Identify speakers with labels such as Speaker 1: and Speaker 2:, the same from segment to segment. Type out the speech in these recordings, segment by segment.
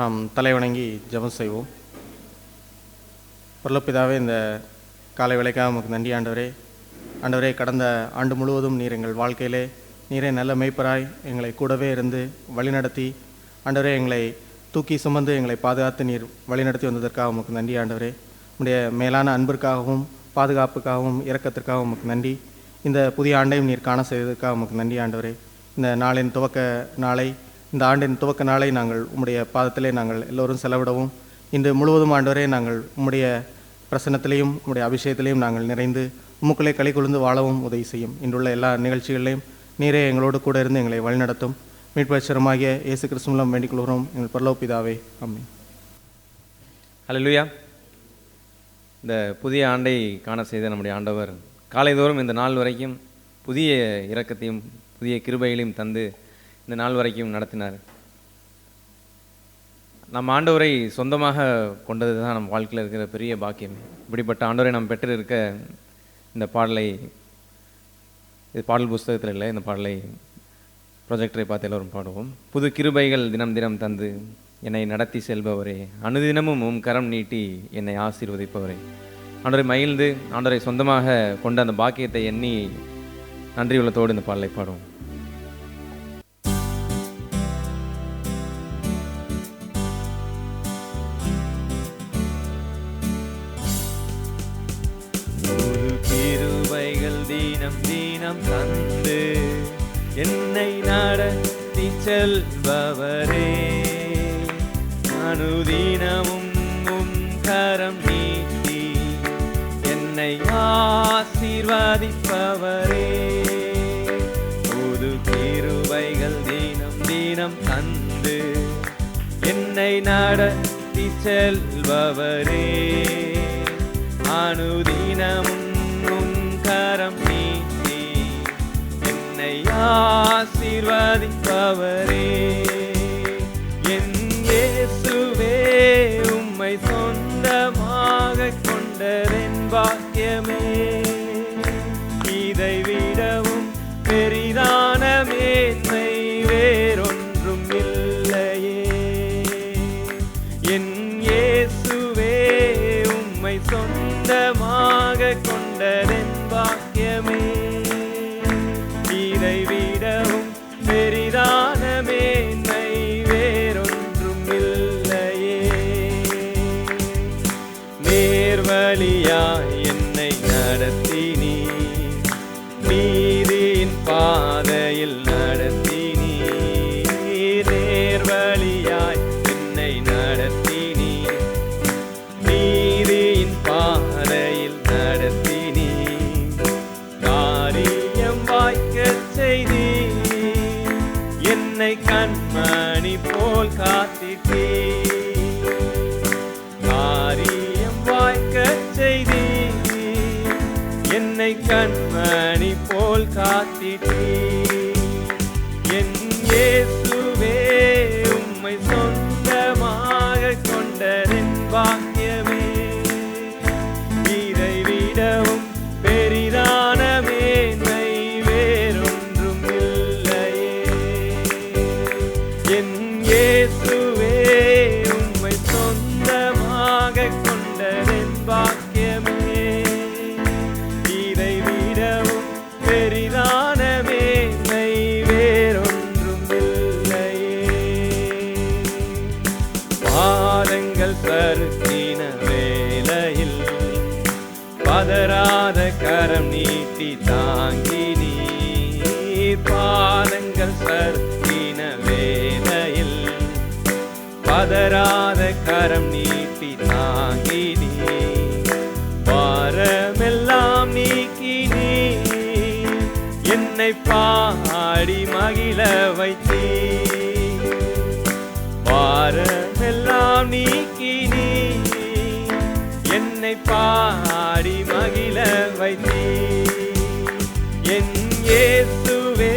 Speaker 1: நாம் தலைவணங்கி ஜெபம் செய்வோம். பரலோகபிதாவே, இந்த காலை வேளைக்காக நமக்கு நன்றி ஆண்டவரே. ஆண்டவரே, கடந்த ஆண்டு முழுவதும் நீர் எங்கள் வாழ்க்கையிலே நீரே நல்ல மேய்ப்பராய் எங்களை கூடவே இருந்து வழிநடத்தி ஆண்டவரே எங்களை தூக்கி சுமந்து எங்களை பாதுகாத்து நீர் வழிநடத்தி வந்ததற்காக உமக்கு நன்றி ஆண்டவரே. உடைய மேலான அன்பிற்காகவும் பாதுகாப்புக்காகவும் இரக்கத்திற்காகவும் உமக்கு நன்றி. இந்த புதிய ஆண்டையும் நீர் காண செய்ததற்காக உமக்கு நன்றி ஆண்டவரே. இந்த நாளின் துவக்க நாளை, இந்த ஆண்டின் துவக்க நாளை நாங்கள் உம்முடைய பாதத்திலே நாங்கள் எல்லோரும் செலவிடவும், இன்று முழுவதும் ஆண்டவரே நாங்கள் உம்முடைய பிரசன்னத்திலையும் உம்முடைய அபிஷேகத்திலையும் நாங்கள் நிறைந்து உம்முக்குள்ளே களி கொழுந்து வாழவும் உதவி செய்யும். இன்றுள்ள எல்லா நிகழ்ச்சிகளிலையும் நீரே எங்களோடு கூட இருந்து எங்களை வழிநடத்தும். மீட்பரசருமாகிய இயேசு கிறிஸ்து மூலம் வேண்டிக் கொள்கிறோம் எங்கள் பரலோக பிதாவே, ஆமென்.
Speaker 2: ஹல்லேலூயா. இந்த புதிய ஆண்டை காண செய்த நம்முடைய ஆண்டவர் காலைதோறும் இந்த நாள் வரைக்கும் புதிய இரக்கத்தையும் புதிய கிருபைகளையும் தந்து இந்த நாள் வரைக்கும் நடத்தினார். நம் ஆண்டவரை சொந்தமாக கொண்டது தான் நம் வாழ்க்கையில் இருக்கிற பெரிய பாக்கியம். இப்படிப்பட்ட ஆண்டவரை நாம் பெற்று இருக்க இந்த பாடலை, இது பாடல் புஸ்தகத்தில் இல்லை, இந்த பாடலை ப்ரொஜெக்டரை பார்த்து எல்லோரும் பாடுவோம். புது கிருபைகள் தினம் தினம் தந்து என்னை நடத்தி செல்பவரே, அனுதினமும் உம் கரம் நீட்டி என்னை ஆசீர்வதிப்பவரே. ஆண்டவரை மகிழ்ந்து ஆண்டவரை சொந்தமாக கொண்ட அந்த பாக்கியத்தை எண்ணி நன்றி உள்ளத்தோடு இந்த பாடலை பாடுவோம். தினம் தினம் தந்து என்னை நடத்தி செல்பவரே, அனுதினமும் உம் கரம் நீட்டி என்னை ஆசீர்வதிப்பவரே. புது கிருபைகள் தினம் தினம் தந்து என்னை நடத்தி செல்பவரே, அனுதினமும் கரம் நீட்டி என்னை ஆசீர்வதிப்பவரே. என் இயேசுவே, உம்மை சொந்தமாக கொண்டதென் பாக்கியமே. இதை விடவும் பெரிதான மேன்மை வேறொன்றும் இல்லையே. என் இயேசுவே, உம்மை சொந்தமாக கொண்டதென் பாக்கியமே. இதை விடவும் பெரிதான மேன்மை வேறொன்றும் இல்லையே. நேர்வழியாய் என்னை நடத்தினீ, நீதியின் பாதையில் நடத்தினீ. நேர்வழியாய் என்னை நடத்தினீ, நீதியின் பாதையில் நடத்தினீ. காரியம் வாய்க்கச் செய்தி என்னை கண்மணி போல் காத்திட்டீ. காரியம் வாய்க்கச் செய்தி என்னை கண்மணி போல் காத்திட்டீ. என் இயேசுவே, உம்மை சொந்தமாக கொண்டதென் பாக்கியமே. இதை விடவும் பெரிதான மேன்மை வேறொன்றும் இல்லையே. என் இயேசுவே, உம்மை சொந்தமாக கொண்டதென் பாக்கியமே. இதை விடவும் பெரிதான மேன்மை வேறொன்றும் இல்லையே. பாதங்கள் சறுக்கின வேளையில் பதறாத கரம் நீட்டி தாங்கி நீர். பாதங்கள் சறுக்கின வேளையில் பதறாத கரம் நீட்டி தாங்கி நீர். பாரமெல்லாம் நீக்கி நீர் என்னை பாடி மகிழ வைத்தீர். பாரமெல்லாம் நீக்கி நீர் என்னை பாடி மகிழ வைத்தீர். என் இயேசுவே,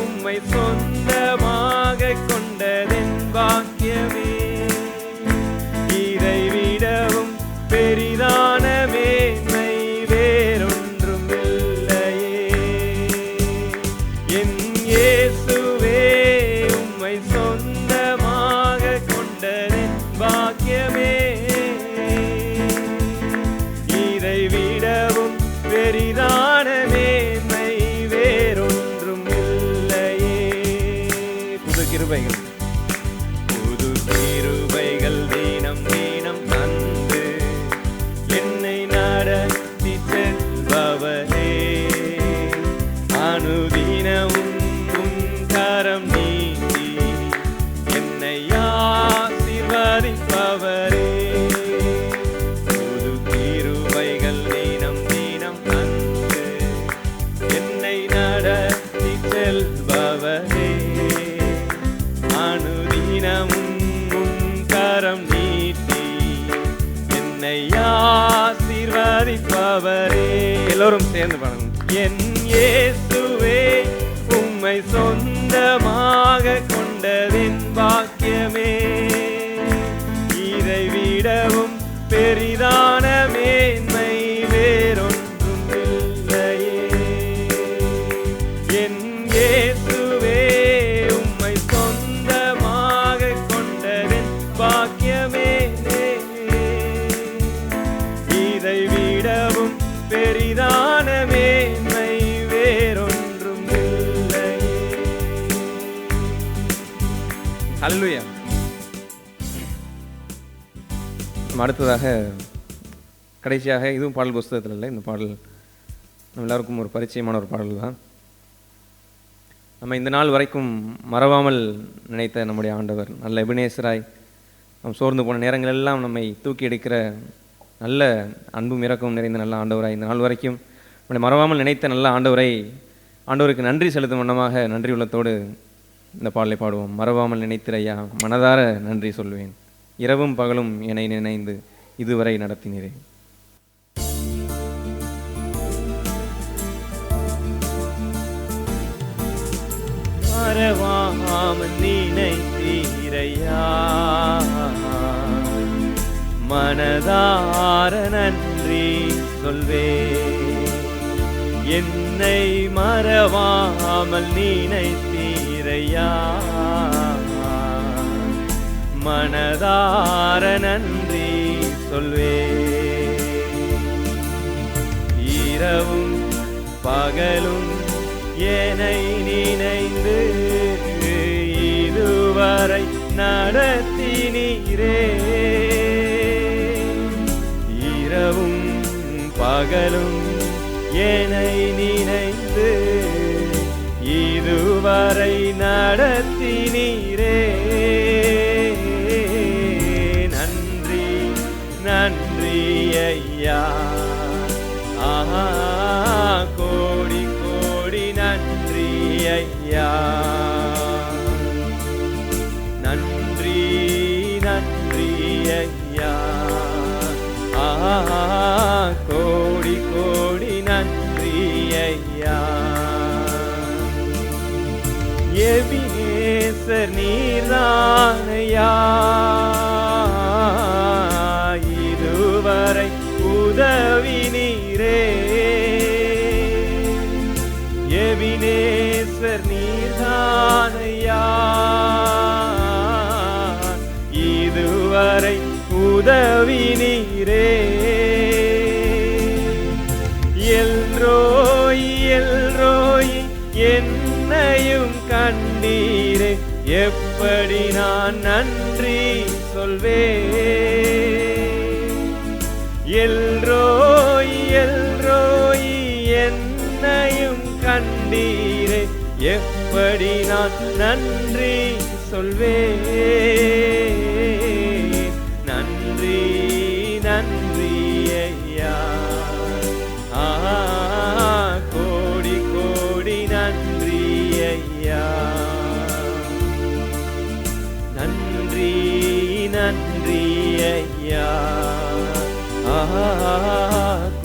Speaker 2: உம்மை சொந்தமாக கொண்டதென் பாக்கியமே. இதை விடவும் பெரிதான மேன்மை வேறொன்றும் இல்லையே. என் இயேசுவே, உம்மை சொந்தமாக கொண்ட என்னை ஆசீர்வதிப்பவரே. எல்லோரும் சேர்ந்து பாருங்க. என் இயேசுவே உம்மை சொந்தமாக கொண்டதின் பாக்கியமே, இதை விடவும் பெரிதான மேன்மை வேறொன்றும் இல்லையே. என் இயேசுவே உம்மை சொந்தமாக கொண்டதின் பாக்கியமே, இதை விடவும் பெரிதான மேன்மை வேறொன்றும் இல்லையே. ஹல்லேலூயா. அடுத்ததாக கடைசியாக, இதுவும் பாடல் புஸ்தகத்தில் இல்லை, இந்த பாடல் நம்ம எல்லாருக்கும் ஒரு பரிச்சயமான ஒரு பாடல் தான். நம்ம இந்த நாள் வரைக்கும் மறவாமல் நினைத்த நம்முடைய ஆண்டவர், நல்ல எபினேசராய் நாம் சோர்ந்து போன நேரங்கள் எல்லாம் நம்மை தூக்கி எடுக்கிற நல்ல அன்பும் இரக்கமும் நிறைந்த நல்ல ஆண்டவராய், இந்த நாள் வரைக்கும் நம்மளை மறவாமல் நினைத்த நல்ல ஆண்டவருக்கு நன்றி செலுத்தும் வண்ணமாக நன்றி உள்ளத்தோடு இந்த பாடலை பாடுவோம். மறவாமல் நினைத்திரையா, மனதார நன்றி சொல்வேன், இரவும் பகலும் என்னை நினைந்து இதுவரை நடத்தினீரே. மறவாமல் நினைத்தீரையா, மனதார நன்றி சொல்வேன், என்னை மறவாமல் நினைத்தீரையா, மனதார நன்றி சொல்வேன், இரவும் பகலும் என்னை நினைந்து இதுவரை நடத்தினீரே, இரவும் பகலும் என்னை நினைந்து இதுவரை நடத்தினீரே, நன்றி நன்றி ஐயா, ஆஹா கோடி கோடி நன்றி ஐயா, நன்றி நன்றி ஐயா, ஆஹா கோடி கோடி நன்றி ஐயா. எபினேசர் நீர்தானையா, இதுவரை உதவி நீரே, எபினேசர் நீர்தானையா, இதுவரை உதவி நீரே, எல்ரோய் எல்ரோய் என்னையும் கண்டீரே, எப்படி நான் நன்றி சொல்வேன், எல்ரோய் எல்ரோய் என்னையும் கண்டீரே, எப்படி நான் நன்றி சொல்வேன், நன்றி நன்றி ஐயா, ஆஹா கோடி கோடி நன்றி ஐயா, நன்றி நன்றி ஐயா, ஆஹா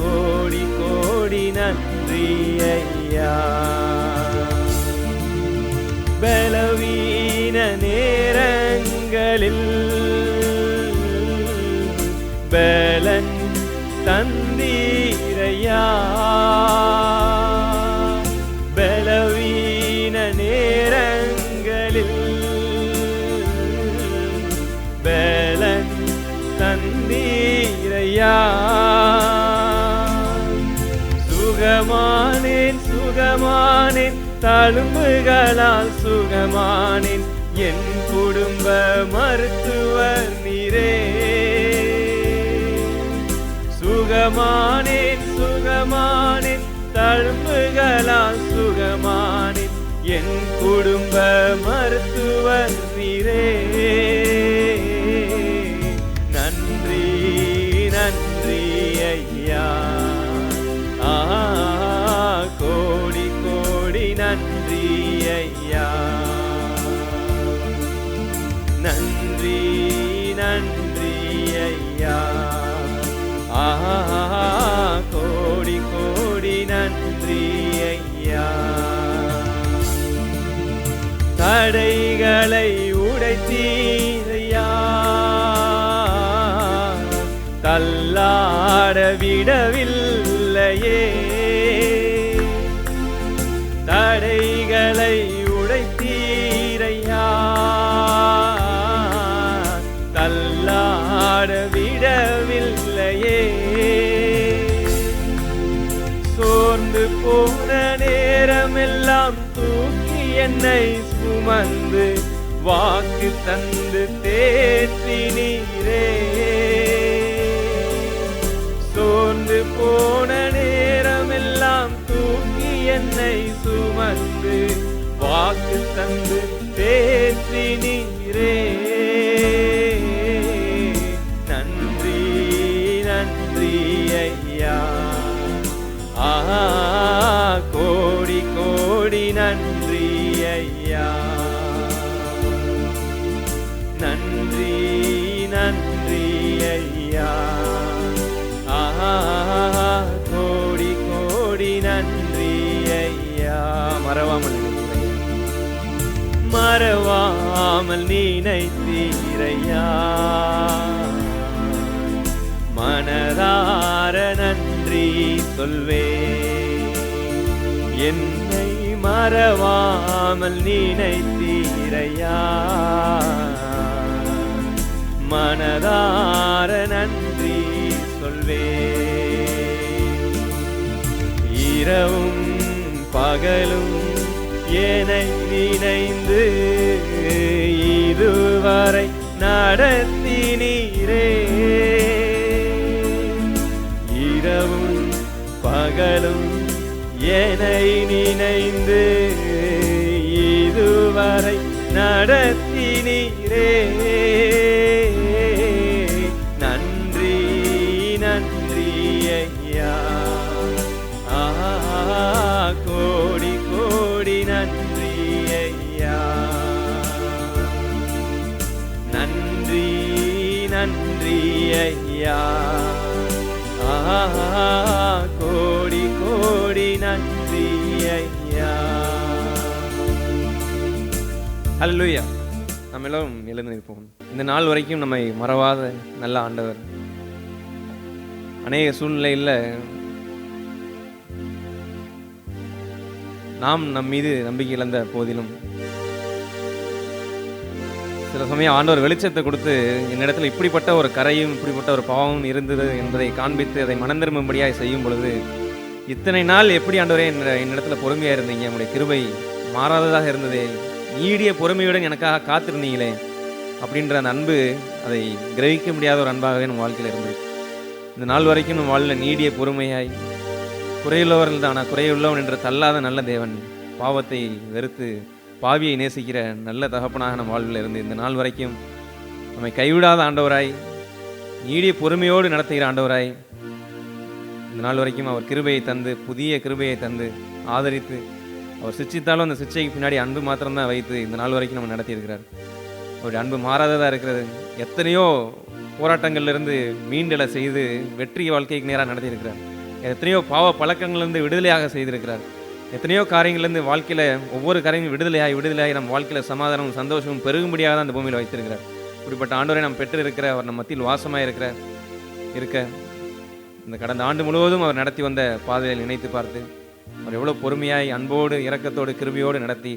Speaker 2: கோடி கோடி நன்றி ஐயா. பலவீன நேரங்களில் பலன் தந்தீரையா, பலவீன நேரங்களில் பலன் தந்தீரையா, சுகமானேன் சுகமானேன் தழும்புகளால் சுகமானேன், என் குடும்ப மருத்துவர் நீரே, சுகமானேன் சுகமானேன் தழும்புகளால் சுகமானேன், என் குடும்ப மருத்துவர் நீரே, நன்றி நன்றி ஐயா, ஆஹா கோடி கோடி நன்றி ஐயா, நன்றி நன்றி ஐயா, உடைத்தீரையா, தள்ளாட விடவில்லையே, தடைகளை உடைத்தீரையா, தள்ளாட விடவில்லையே. சோர்ந்து போன நேரமெல்லாம் தூக்கி என்னை சுமந்து வாக்கு தந்து தேற்றினீரே. சோர்ந்து போன நேரமெல்லாம் தூக்கி என்னை சுமந்து வாக்கு தந்து தேற்றினீரே. நன்றி நன்றி ஐயா, கோடி கோடி நன்றி ஐயா. நன்றி நன்றி ஐயா, கோடி கோடி நன்றி ஐயா. மறவாமல் நினைத்தீரையா, மனதார நன்றி சொல்வே. என்னை மறவாமல் நினைத்தீரையா, மனதார நன்றி சொல்வே. இரவும் பகலும் என்னை நினைந்து இதுவரை நடத்தினீரே. இரவும் பகலும் என்னை நினைந்து இதுவரை நடத்தினீரே. நன்றி நன்றி ஐயா, கோடி கோடி நன்றி ஐயா. நன்றி நன்றி ஐயா, கோடி கோடி நன்றி ஐயா. ஹல்லேலூயா. நம்ம எல்லோரும் எழுந்து நிற்போம். இந்த நாள் வரைக்கும் நம்மை மறவாத நல்ல ஆண்டவர். அநேக சூழ்நிலையில் நாம் நம் மீது நம்பிக்கை இழந்த போதிலும் சில சமயம் ஆண்டவர் வெளிச்சத்தை கொடுத்து என்னிடத்தில் இப்படிப்பட்ட ஒரு கரையும் இப்படிப்பட்ட ஒரு பாவமும் இருந்தது என்பதை காண்பித்து அதை மனம் திரும்பும்படியாக செய்யும் பொழுது, இத்தனை நாள் எப்படி ஆண்டவரே என்னிடத்தில் பொறுமையாக இருந்தீங்க, உங்களுடைய கிருபை மாறாததாக இருந்ததே, நீடிய பொறுமையுடன் எனக்காக காத்திருந்தீங்களே அப்படின்ற அந்த அன்பு, அதை கிரகிக்க முடியாத ஒரு அன்பாகவே நம்ம வாழ்க்கையில் இருந்தது. இந்த நாள் வரைக்கும் நம்ம வாழ்வில் நீடிய பொறுமையாய், குறையுள்ளவர்கள் தானா குறையுள்ளவன் என்று தள்ளாத நல்ல தேவன், பாவத்தை வெறுத்து பாவியை நேசிக்கிற நல்ல தகப்பனாக நம்ம வாழ்வில் இருந்து இந்த நாள் வரைக்கும் நம்மை கைவிடாத ஆண்டவராய், நீடிய பொறுமையோடு நடத்துகிற ஆண்டவராய், இந்த நாள் வரைக்கும் அவர் கிருபையை தந்து, புதிய கிருபையை தந்து ஆதரித்து, அவர் சிச்சித்தாலும் அந்த சிச்சைக்கு பின்னாடி அன்பு மாத்திரம்தான் வைத்து இந்த நாள் வரைக்கும் நம்ம நடத்தியிருக்கிறார். அவருடைய அன்பு மாறாததாக இருக்கிறது. எத்தனையோ போராட்டங்கள்லேருந்து மீண்டலை செய்து வெற்றி வாழ்க்கைக்கு நேராக நடத்தியிருக்கிறார். எத்தனையோ பாவ பழக்கங்கள்லேருந்து விடுதலையாக செய்திருக்கிறார். எத்தனையோ காரியங்கள்லேருந்து வாழ்க்கையில் ஒவ்வொரு காரியங்களும் விடுதலையாகி நம்ம வாழ்க்கையில் சமாதானமும் சந்தோஷமும் பெருகும்படியாக தான் அந்த பூமியில் வைத்திருக்கிறார். இப்படிப்பட்ட ஆண்டவரை நம்ம பெற்று இருக்கிற, அவர் நம்ம மத்தியில் வாசமாக இருக்க இந்த கடந்த ஆண்டு முழுவதும் அவர் நடத்தி வந்த பாதையை நினைத்து பார்த்து, அவர் எவ்வளோ பொறுமையாய் அன்போடு இரக்கத்தோடு கிருபையோடு நடத்தி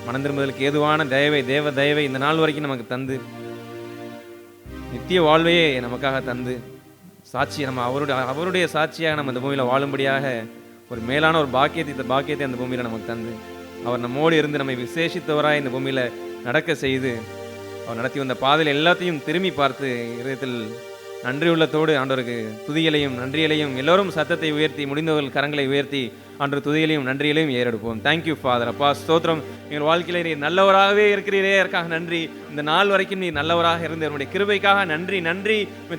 Speaker 2: மனம் திரும்புதலுக்கு ஏதுவான தேவ தயவை இந்த நாள் வரைக்கும் நமக்கு தந்து, நித்திய வாழ்வையே நமக்காக தந்து, சாட்சி நம்ம அவருடைய சாட்சியாக நம்ம இந்த பூமியில் வாழும்படியாக ஒரு மேலான ஒரு பாக்கியத்தை அந்த பூமியில் நமக்கு தந்து, அவர் நம்மோடு இருந்து நம்மை விசேஷித்தவராய் இந்த பூமியில் நடக்க செய்து, அவர் நடத்தி வந்த பாதையில் எல்லாத்தையும் திரும்பி பார்த்து இதயத்தில் நன்றி உள்ளத்தோடு ஆண்டவருக்கு துதிகளையும் நன்றிகளையும் எல்லோரும் சத்தத்தை உயர்த்தி, முடிந்தவர்கள் கரங்களை உயர்த்தி ஆண்டவர் துதிகளையும் நன்றிகளையும் ஏறெடுப்போம். Thank you father. அப்பா ஸ்தோத்திரம். எங்கள் வாழ்க்கையில் நீர் நல்லவராகவே இருக்கிறீரே, அதற்காக நன்றி. இந்த நாள் வரைக்கும் நீர் நல்லவராக இருந்து என்னுடைய கிருபைக்காக நன்றி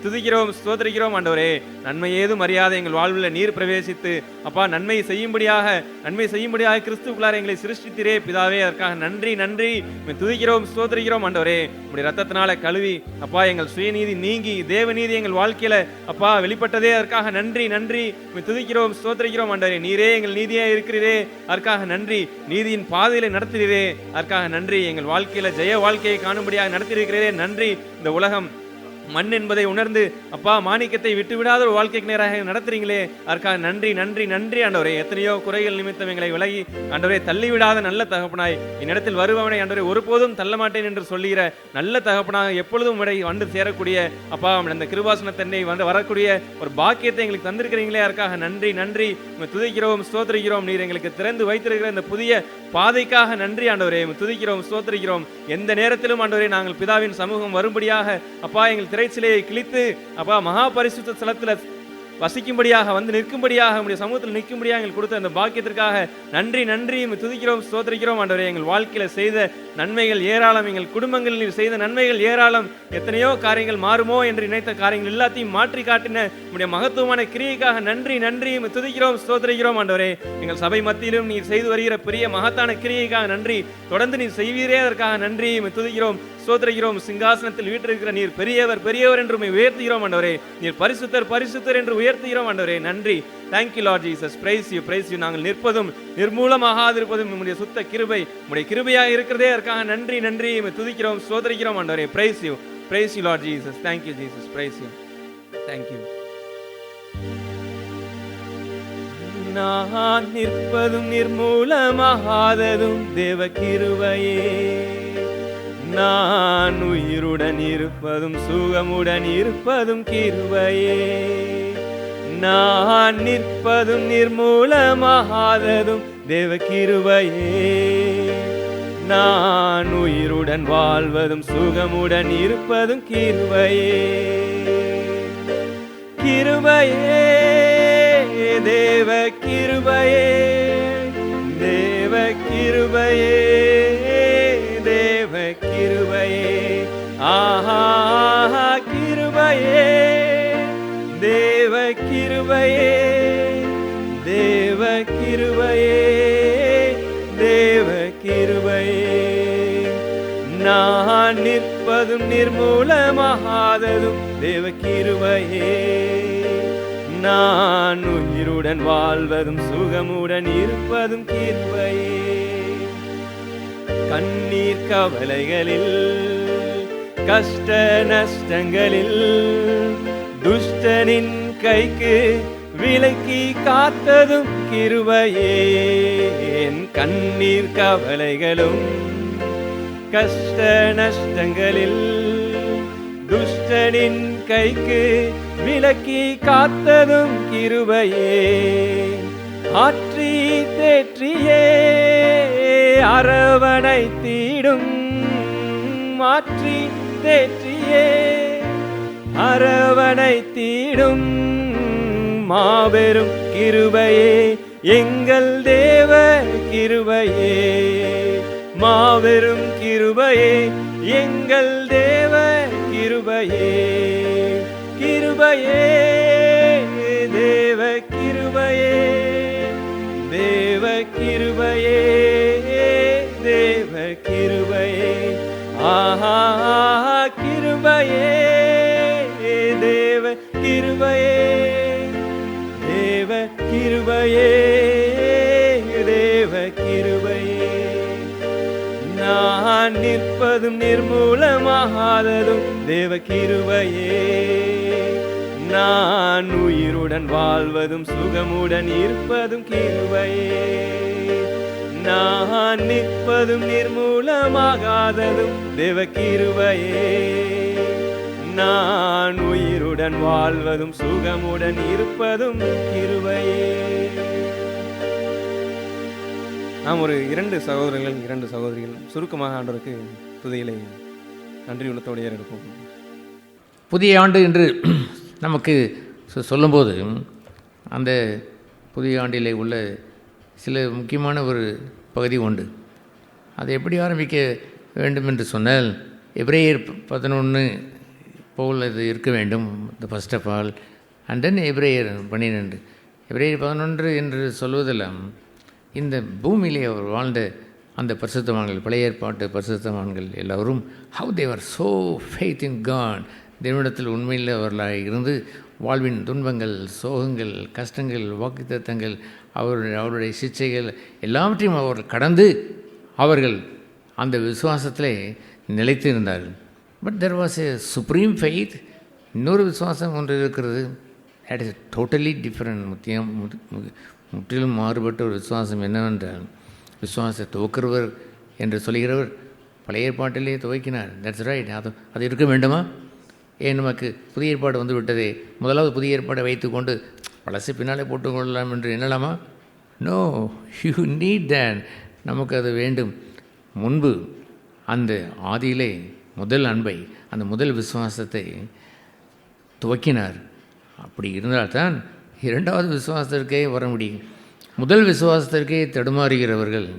Speaker 2: துதிக்கிறோம், ஸ்தோத்திரிக்கிறோம். ஆண்டவரே, நன்மை ஏதும் அறியாத எங்கள் வாழ்வில் நீர் பிரவேசித்து அப்பா நன்மை செய்யும்படியாக கிறிஸ்துக்குள்ளார எங்களை சிருஷ்டித்திரே பிதாவே, அதற்காக நன்றி துதிக்கிறோம், ஸ்தோத்திரிக்கிறோம். ஆண்டவரே, உடைய ரத்தத்தினால கழுவி அப்பா எங்கள் சுயநீதி நீங்கி தேவநீதி நீதி எங்கள் வாழ்க்கையில அப்பா வெளிப்பட்டதே, அதற்காக நன்றி நன்றி. துதிக்கிறோம், ஸ்தோத்திரிக்கிறோம் ஆண்டவரே. நீரே எங்கள் நீதியா இருக்கிறீரே, அதற்காக நன்றி. நீதியின் பாதையில நடத்துகிறீரே, அதற்காக நன்றி. எங்கள் வாழ்க்கையில ஜெய வாழ்க்கையை காணும்படியாக நடத்தியிருக்கிறீரே, நன்றி. இந்த உலகம் மண் என்பதை உணர்ந்து அப்பா மாணிக்கத்தை விட்டுவிடாத ஒரு வாழ்க்கைக்கு நேராக நடத்துறீங்களே, அதற்காக நன்றி நன்றி நன்றி ஆண்டவரே. எத்தனையோ குறைகள் நிமித்தம் எங்களை விலகி ஆண்டவரே தள்ளிவிடாத நல்ல தகப்பனாய், என்னிடத்தில் வருபவனை ஆண்டவரே ஒருபோதும் தள்ள மாட்டேன் என்று சொல்லுகிற நல்ல தகப்பனாக எப்பொழுதும் விடை வந்து சேரக்கூடிய அப்பா அந்த கிருபாசனத்தன்னை வந்து வரக்கூடிய ஒரு பாக்கியத்தை எங்களுக்கு தந்திருக்கிறீங்களே, அதற்காக நன்றி நன்றி. துதிக்கிறோம், ஸ்தோத்திரிக்கிறோம். நீர் எங்களுக்கு திறந்து வைத்திருக்கிற இந்த புதிய பாதைக்காக நன்றி ஆண்டவரே. துதிக்கிறோம், ஸ்தோத்திரிக்கிறோம். எந்த நேரத்திலும் ஆண்டவரே நாங்கள் பிதாவின் சமூகம் வரும்படியாக அப்பா எங்கள் திரைச்சிலையை கிழித்து அப்பா மகா பரிசுத்த ஸ்தலத்தில் வசிக்கும்படியாக வந்து நிற்கும்படியாக நம்முடைய சமூகத்தில் நிற்கும்படியாக எங்களுக்கு கொடுத்த அந்த பாக்கியத்திற்காக நன்றி நன்றி. துதிக்கிறோம், ஸ்தோத்திரிக்கிறோம் ஆண்டவரே. எங்கள் வாழ்க்கையில செய்த நன்மைகள் ஏராளம், எங்கள் குடும்பங்களில் செய்த நன்மைகள் ஏராளம். எத்தனையோ காரியங்கள் மாறுமோ என்று நினைத்த காரியங்கள் எல்லாத்தையும் மாற்றி காட்டின நம்முடைய மகத்துவமான கிரியைக்காக நன்றி நன்றி. துதிக்கிறோம், ஸ்தோத்திரிக்கிறோம் ஆண்டவரே. எங்கள் சபை மத்தியிலும் நீர் செய்து வருகிற பெரிய மகத்தான கிரியைக்காக நன்றி. தொடர்ந்து நீர் செய்வீரே, அதற்காக நன்றி. துதிக்கிறோம், ஸ்தோத்திரிக்கிறோம். சிங்காசனத்தில் வீற்றிருக்கிற நீர் பெரியவர் பெரியவர் என்று உயர்த்துகிறோம் ஆண்டவரே. நீர் பரிசுத்தர் பரிசுத்தர் என்று உயர்த்துகிறோம் ஆண்டவரே. நன்றி. Thank you Lord Jesus. Praise you. நாங்கள் நிற்பதும் நிர்மூலமாகாதிருப்பதும் உம்முடைய சுத்த கிருபை, உம்முடைய கிருபையாக இருக்கிறதே, அதற்காக நன்றி நன்றி. துதிக்கிறோம், ஸ்தோத்திரிக்கிறோம் ஆண்டவரே. Praise you Lord Jesus. Thank you Jesus. Praise you. Thank you. நான் நிற்பதும் நிர்மூலமாகாததும் தேவ கிருபையே, நான் உயிருடன் இருப்பதும் சுகமுடன் இருப்பதும் கிருபையே. நான் நிற்பதும் நிர்மூலமாகாததும் தேவ கிருபையே, நான் உயிருடன் வாழ்வதும் சுகமுடன் இருப்பதும் கிருபையே. கிருபையே, தேவ கிருபையே, தேவ கிருபையே, தேவ கிருபையே. ஆஹா கிருபையே, தேவ கிருபையே, தேவ கிருபையே, தேவ கிருபையே. நான் நிற்பதும் நிர்மூலமாகாததும் தேவ கிருபையே, நான் உயிருடன் வாழ்வதும் சுகமுடன் இருப்பதும் கிருபையே. கண்ணீர் கவலைகளில் கஷ்ட நஷ்டங்களில் துஷ்டனின் கைக்கு விலக்கி காத்ததும் கிருபையே. என் கண்ணீர் கவலைகளும் கஷ்ட நஷ்டங்களில் துஷ்டனின் கைக்கு விலக்கி காத்ததும் கிருபையே. ஆற்றி தேற்றியே அரவணைத்திடும், மாற்றி தேற்றியே அரவணைத்திடும் மாபெரும் கிருபையே, எங்கள் தேவ கிருபையே. மாபெரும் கிருபையே, எங்கள் தேவ கிருபையே. கிருபையே, தேவ கிருபையே, தேவ கிருபையே, தேவ கிருபையே. ஆஹா கிருபையே, தேவ கிருபையே, தேவ கிருபையே, தேவ கிருபையே. நான் நிற்பதும் நிர்மூலமாகாததும் தேவ கிருபையே, நான் உயிருடன் வாழ்வதும் சுகமுடன் இருப்பதும் கிருபையே. நான் நிற்பதும் நிர்மூலமாகாததும் தேவ கிருபையே, நான் உயிருடன் வாழ்வதும் சுகமுடன் இருப்பதும் கிருபையே. நாம் ஒரு 2 சகோதரர்கள் 2 சகோதரிகள் சுருக்கமாக ஆண்டவருக்கு துதிகளை நன்றி உள்ளத்தோடு ஏறெடுப்போம்.
Speaker 3: புதிய ஆண்டு என்று நமக்கு சொல்லும்போது அந்த புதிய ஆண்டிலே உள்ள சில முக்கியமான ஒரு பகுதி உண்டு. அதை எப்படி ஆரம்பிக்க வேண்டும் என்று சொன்னால், எபிரேயர் 11 போல் அது இருக்க வேண்டும். The first of all and then எபிரேயர் 12. எபிரேயர் 11 என்று சொல்வதெல்லாம் இந்த பூமியிலே அவர் வாழ்ந்த அந்த பரிசுத்தவான்கள், பழைய ஏற்பாட்டு பரிசுத்தவான்கள் எல்லோரும், how they were so faith in God, தேவனிடத்தில் உண்மையுள்ளவர்களாக இருந்து வாழ்வின் துன்பங்கள், சோகங்கள், கஷ்டங்கள், வாக்குத்தத்தங்கள், அவருடைய சிக்ஷைகள் எல்லாவற்றையும் அவர்கள் கடந்து அவர்கள் அந்த விசுவாசத்திலே நிலைத்து இருந்தார்கள். But there was a supreme faith. இன்னொரு விசுவாசம் ஒன்று இருக்கிறது. That is totally different. முற்றிலும் மாறுபட்ட ஒரு விசுவாசம் என்னவென்றால், விசுவாசத்தை துவக்கிறவர் என்று சொல்கிறவர் பழைய ஏற்பாட்டிலே துவக்கினார். That's right. அது இருக்க வேண்டுமா? ஏன் நமக்கு புதிய ஏற்பாடு வந்து விட்டதே, முதலாவது புதிய ஏற்பாடை வைத்துக்கொண்டு பழசு பின்னாலே போட்டுக்கொள்ளலாம் என்று எண்ணலாமா? No, you need that. நமக்கு அது வேண்டும். முன்பு அந்த ஆதியிலே முதல் அன்பை, அந்த முதல் விசுவாசத்தை துவக்கினார். அப்படி இருந்தால்தான் இரண்டாவது விசுவாசத்திற்கே வர முடியும். முதல் விசுவாசத்திற்கே தடுமாறுகிறவர்கள்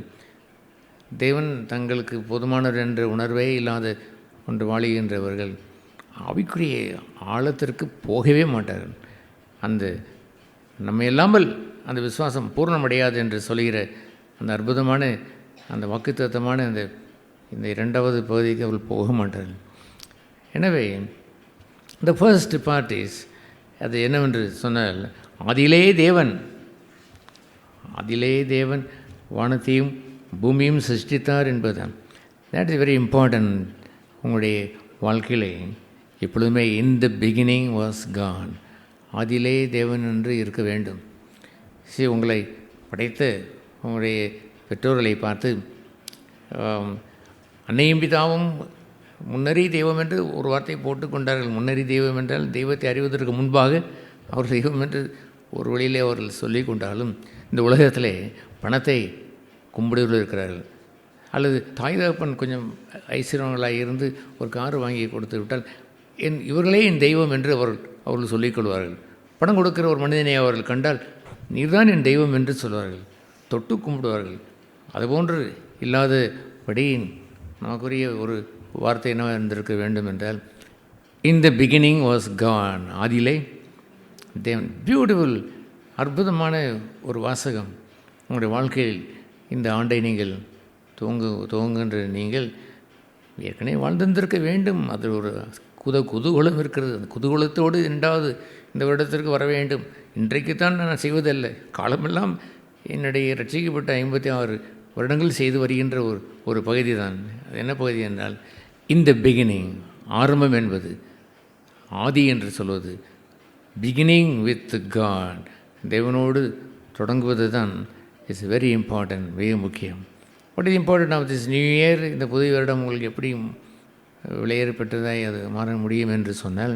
Speaker 3: தேவன் தங்களுக்கு போதுமானவர் என்ற உணர்வே இல்லாத ஒன்று வாழுகின்றவர்கள் ஆவிக்குரிய ஆழத்திற்கு போகவே மாட்டார்கள். அந்த நம்ம இல்லாமல் அந்த விசுவாசம் பூர்ணமடையாது என்று சொல்கிற அந்த அற்புதமான, அந்த வாக்குத்தத்தமான இந்த இரண்டாவது பகுதிக்கு அவர்கள் போக மாட்டார்கள். எனவே the first part is, அது என்னவென்று சொன்னால், அதிலே தேவன் வானத்தையும் பூமியும் சிருஷ்டித்தார் என்பதுதான். that is very important. உங்களுடைய வாழ்க்கையிலே எப்பொழுதுமே in the beginning was God, அதிலே தேவன் என்று இருக்க வேண்டும். உங்களை படைத்த உங்களுடைய பெற்றோர்களை பார்த்து அன்னையும் பிதாவும் முன்னறி தெய்வம் என்று ஒரு வார்த்தை போட்டுக்கொண்டார்கள். முன்னறி தெய்வம் என்றால் தெய்வத்தை அறிவதற்கு முன்பாக அவர் தெய்வம் என்று ஒரு வழியிலே அவர்கள் சொல்லிக் கொண்டாலும், இந்த உலகத்திலே பணத்தை கும்பிடுவர்கள் இருக்கிறார்கள். அல்லது தாய் தகப்பன் கொஞ்சம் ஐஸ்வர்யங்களாக இருந்து ஒரு கார் வாங்கி கொடுத்து விட்டால் இவர்களே என் தெய்வம் என்று அவர்கள் சொல்லிக்கொள்வார்கள். பணம் கொடுக்கிற ஒரு மனிதனை அவர்கள் கண்டால் நீர்தான் என் தெய்வம் என்று சொல்வார்கள், தொட்டு கும்பிடுவார்கள். அதுபோன்று இல்லாதபடி நமக்குரிய ஒரு வார்த்தை என்ன இருந்திருக்க வேண்டும் என்றால், இன் த பிகினிங் வாஸ் காட், ஆதியிலே தேவன். பியூட்டிஃபுல், அற்புதமான ஒரு வாசகம். உங்களுடைய வாழ்க்கையில் இந்த ஆண்டை நீங்கள் துவங்குகின்ற நீங்கள் ஏற்கனவே வாழ்ந்திருந்திருக்க வேண்டும். அதில் ஒரு குதூகலம் இருக்கிறது. அந்த குதூகலத்தோடு இரண்டாவது இந்த வருடத்திற்கு வர வேண்டும். இன்றைக்குத்தான் நான் செய்வதல்ல, காலமெல்லாம் என்னுடைய ரட்சிக்கப்பட்ட 56 வருடங்கள் செய்து வருகின்ற ஒரு பகுதி தான். அது என்ன பகுதி என்றால், இந்த பிகினிங், ஆரம்பம் என்பது, ஆதி என்று சொல்வது, பிகினிங் வித் காட், தேவனோடு தொடங்குவது தான் இட்ஸ் வெரி இம்பார்ட்டன்ட், மிக முக்கியம். What is important of this new year? இந்த புதிய வருடம் உங்களுக்கு எப்படி விளையேறு பெற்றதாய் அது மாற முடியும் என்று சொன்னால்,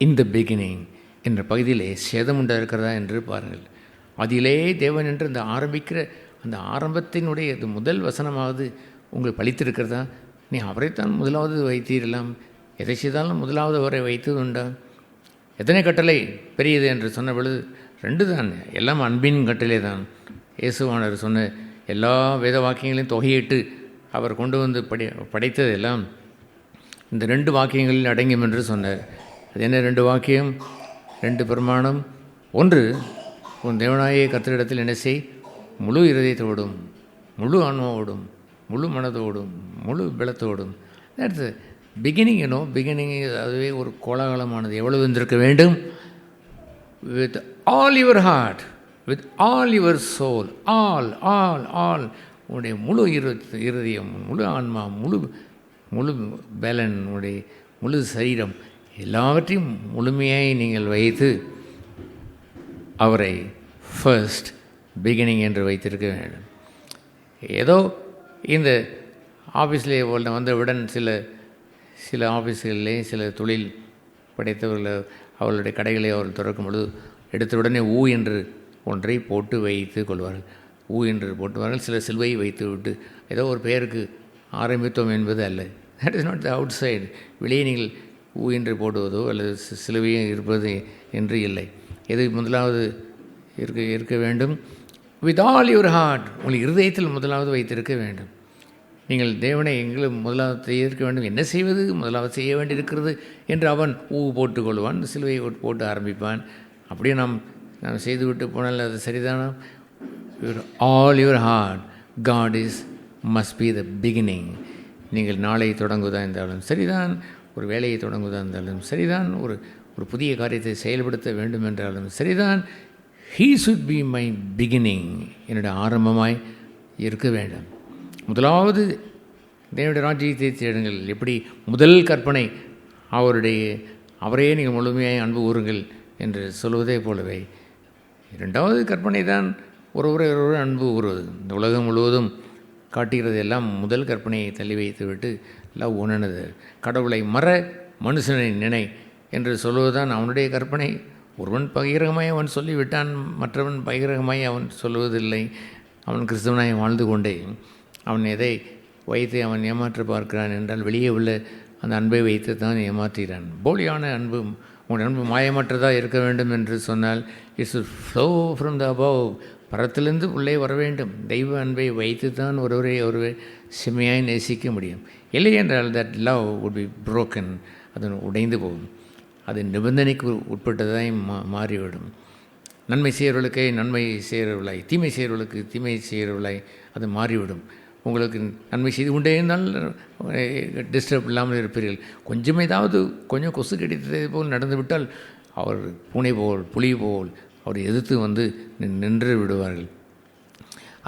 Speaker 3: இந்த பிகினிங் என்ற பகுதியிலே சேதம் உண்டாயிருக்கிறதா என்று பாருங்கள். அதிலே தேவன் என்று அந்த ஆரம்பிக்கிற அந்த ஆரம்பத்தினுடைய அது முதல் வசனமாவது உங்களுக்கு பழித்திருக்கிறதா? நீ அவரைத்தான் முதலாவது வைத்தீரெல்லாம், எதை செய்தாலும் முதலாவது அவரை வைத்தது உண்டா? எத்தனை கட்டளை பெரியது என்று சொன்ன பொழுது 2 தான். எல்லாம் அன்பின் கட்டளை தான். இயேசுவானவர் சொன்ன எல்லா வேத வாக்கியங்களையும் தொகையிட்டு அவர் கொண்டு வந்து படைத்தது எல்லாம் இந்த 2 வாக்கியங்களில் அடங்கும் என்று சொன்னார். அது என்ன 2 வாக்கியம்? 2 பிரமாணம். ஒன்று, உன் தேவனாய கர்த்தரிடத்தில் என்ன செய்? முழு இருதயத்தோடும், முழு ஆன்மாவோடும், முழு மனதோடும், முழு பலத்தோடும். That's beginning. பிகினிங் அதுவே ஒரு கோலாகலமானது. எவ்வளவு இருந்திருக்க வேண்டும்? With all your heart, with all your soul, all all all, உன்னுடைய முழு இருதயம், முழு ஆன்மா, முழு பேலன், உன்னுடைய முழு சரீரம், எல்லாவற்றையும் முழுமையாய் நீங்கள் வைத்து அவரை ஃபர்ஸ்ட் பிகினிங் என்று வைத்திருக்க வேண்டும். ஏதோ இந்த ஆஃபீஸிலே வந்தவுடன் சில ஆஃபீஸ்களிலே சில தொழில் படைத்தவர்கள் அவர்களுடைய கடைகளை அவர்கள் திறக்கும் பொழுது எடுத்த உடனே ஊ என்று ஒன்றை போட்டு வைத்து கொள்வார்கள். ஊ என்று போட்டுவார்கள். சில சிலுவை வைத்து விட்டு ஏதோ ஒரு பெயருக்கு ஆரம்பித்தோம் என்பது அல்ல. That is not the out side. வெளியே நீங்கள் ஊ என்று போடுவதோ அல்லது சிலுவையும் இருப்பது என்று இல்லை. எது முதலாவது இருக்க வேண்டும்? வித் ஆல் யுவர் ஹார்ட், உங்கள் இருதயத்தில் முதலாவது வைத்திருக்க வேண்டும். நீங்கள் தேவனை எங்களும் முதலாவது செய்திருக்க வேண்டும். என்ன செய்வது? முதலாவது செய்ய வேண்டியிருக்கிறது என்று அவன் போட்டுக்கொள்வான், சிலுவையை போட்டு ஆரம்பிப்பான். அப்படியே நாம் செய்துவிட்டு போனால் அது சரிதானா? All your heart, God is must be the beginning. நீங்கள் நாளை தொடங்குவதா இருந்தாலும் சரிதான், ஒரு வேலையை தொடங்குவதாக இருந்தாலும் சரிதான், ஒரு ஒரு புதிய காரியத்தை செயல்படுத்த வேண்டும் என்றாலும் சரிதான், he should be my beginning, என்னுடைய ஆரம்பமாய் இருக்க வேண்டும். முதலாவது தேவனுடைய ராஜ்யத்தை தேடுங்கள். எப்படி முதல் கற்பனை அவரே நீங்கள் முழுமையாய் அன்பு கூறுங்கள் என்று சொல்வதே போலவே, இரண்டாவது கற்பனை தான் ஒருவரை அன்பு கூறுவது. இந்த உலகம் முழுவதும் காட்டுகிறது எல்லாம் முதல் கற்பனையை தள்ளி வைத்துவிட்டு லவ் ஒன் another, கடவுளை மனுஷனை நினை என்று சொல்வதுதான் அவனுடைய கற்பனை. ஒருவன் பகிரகமாய் அவன் சொல்லிவிட்டான், மற்றவன் பகிரகமாய் அவன் சொல்லுவதில்லை. அவன் கிறிஸ்தவனாய் வாழ்ந்து கொண்டே அவன் எதை வைத்து அவன் ஏமாற்ற பார்க்கிறான் என்றால் வெளியே உள்ள அந்த அன்பை வைத்து தான் ஏமாற்றுகிறான். போலியான அன்பு, உங்களுடைய அன்பு மாயமற்றதாக இருக்க வேண்டும் என்று சொன்னால் it's flow from the above, பரத்திலிருந்து உள்ளே வர வேண்டும். தெய்வ அன்பை வைத்து தான் ஒருவரை செம்மையாய் நேசிக்க முடியும். இல்லை என்றால் that love would be broken, அது உடைந்து போகும். அது நிபந்தனைக்கு உட்பட்டதாய் மாறிவிடும். நன்மை செய்கிறவர்களுக்கே நன்மை செய்கிறவர்களாய், தீமை செய்கிறவர்களுக்கு தீமை செய்கிறவர்களாய் அது மாறிவிடும். உங்களுக்கு நன்மை செய்து கொண்டே இருந்தால் டிஸ்டர்ப் இல்லாமல் இருப்பீர்கள். கொஞ்சம் ஏதாவது கொஞ்சம் கொசு கிடைத்தது போல் நடந்துவிட்டால் அவர் பூனை போல் புலி போல் அவர் எதிர்த்து வந்து நின்று விடுவார்கள்.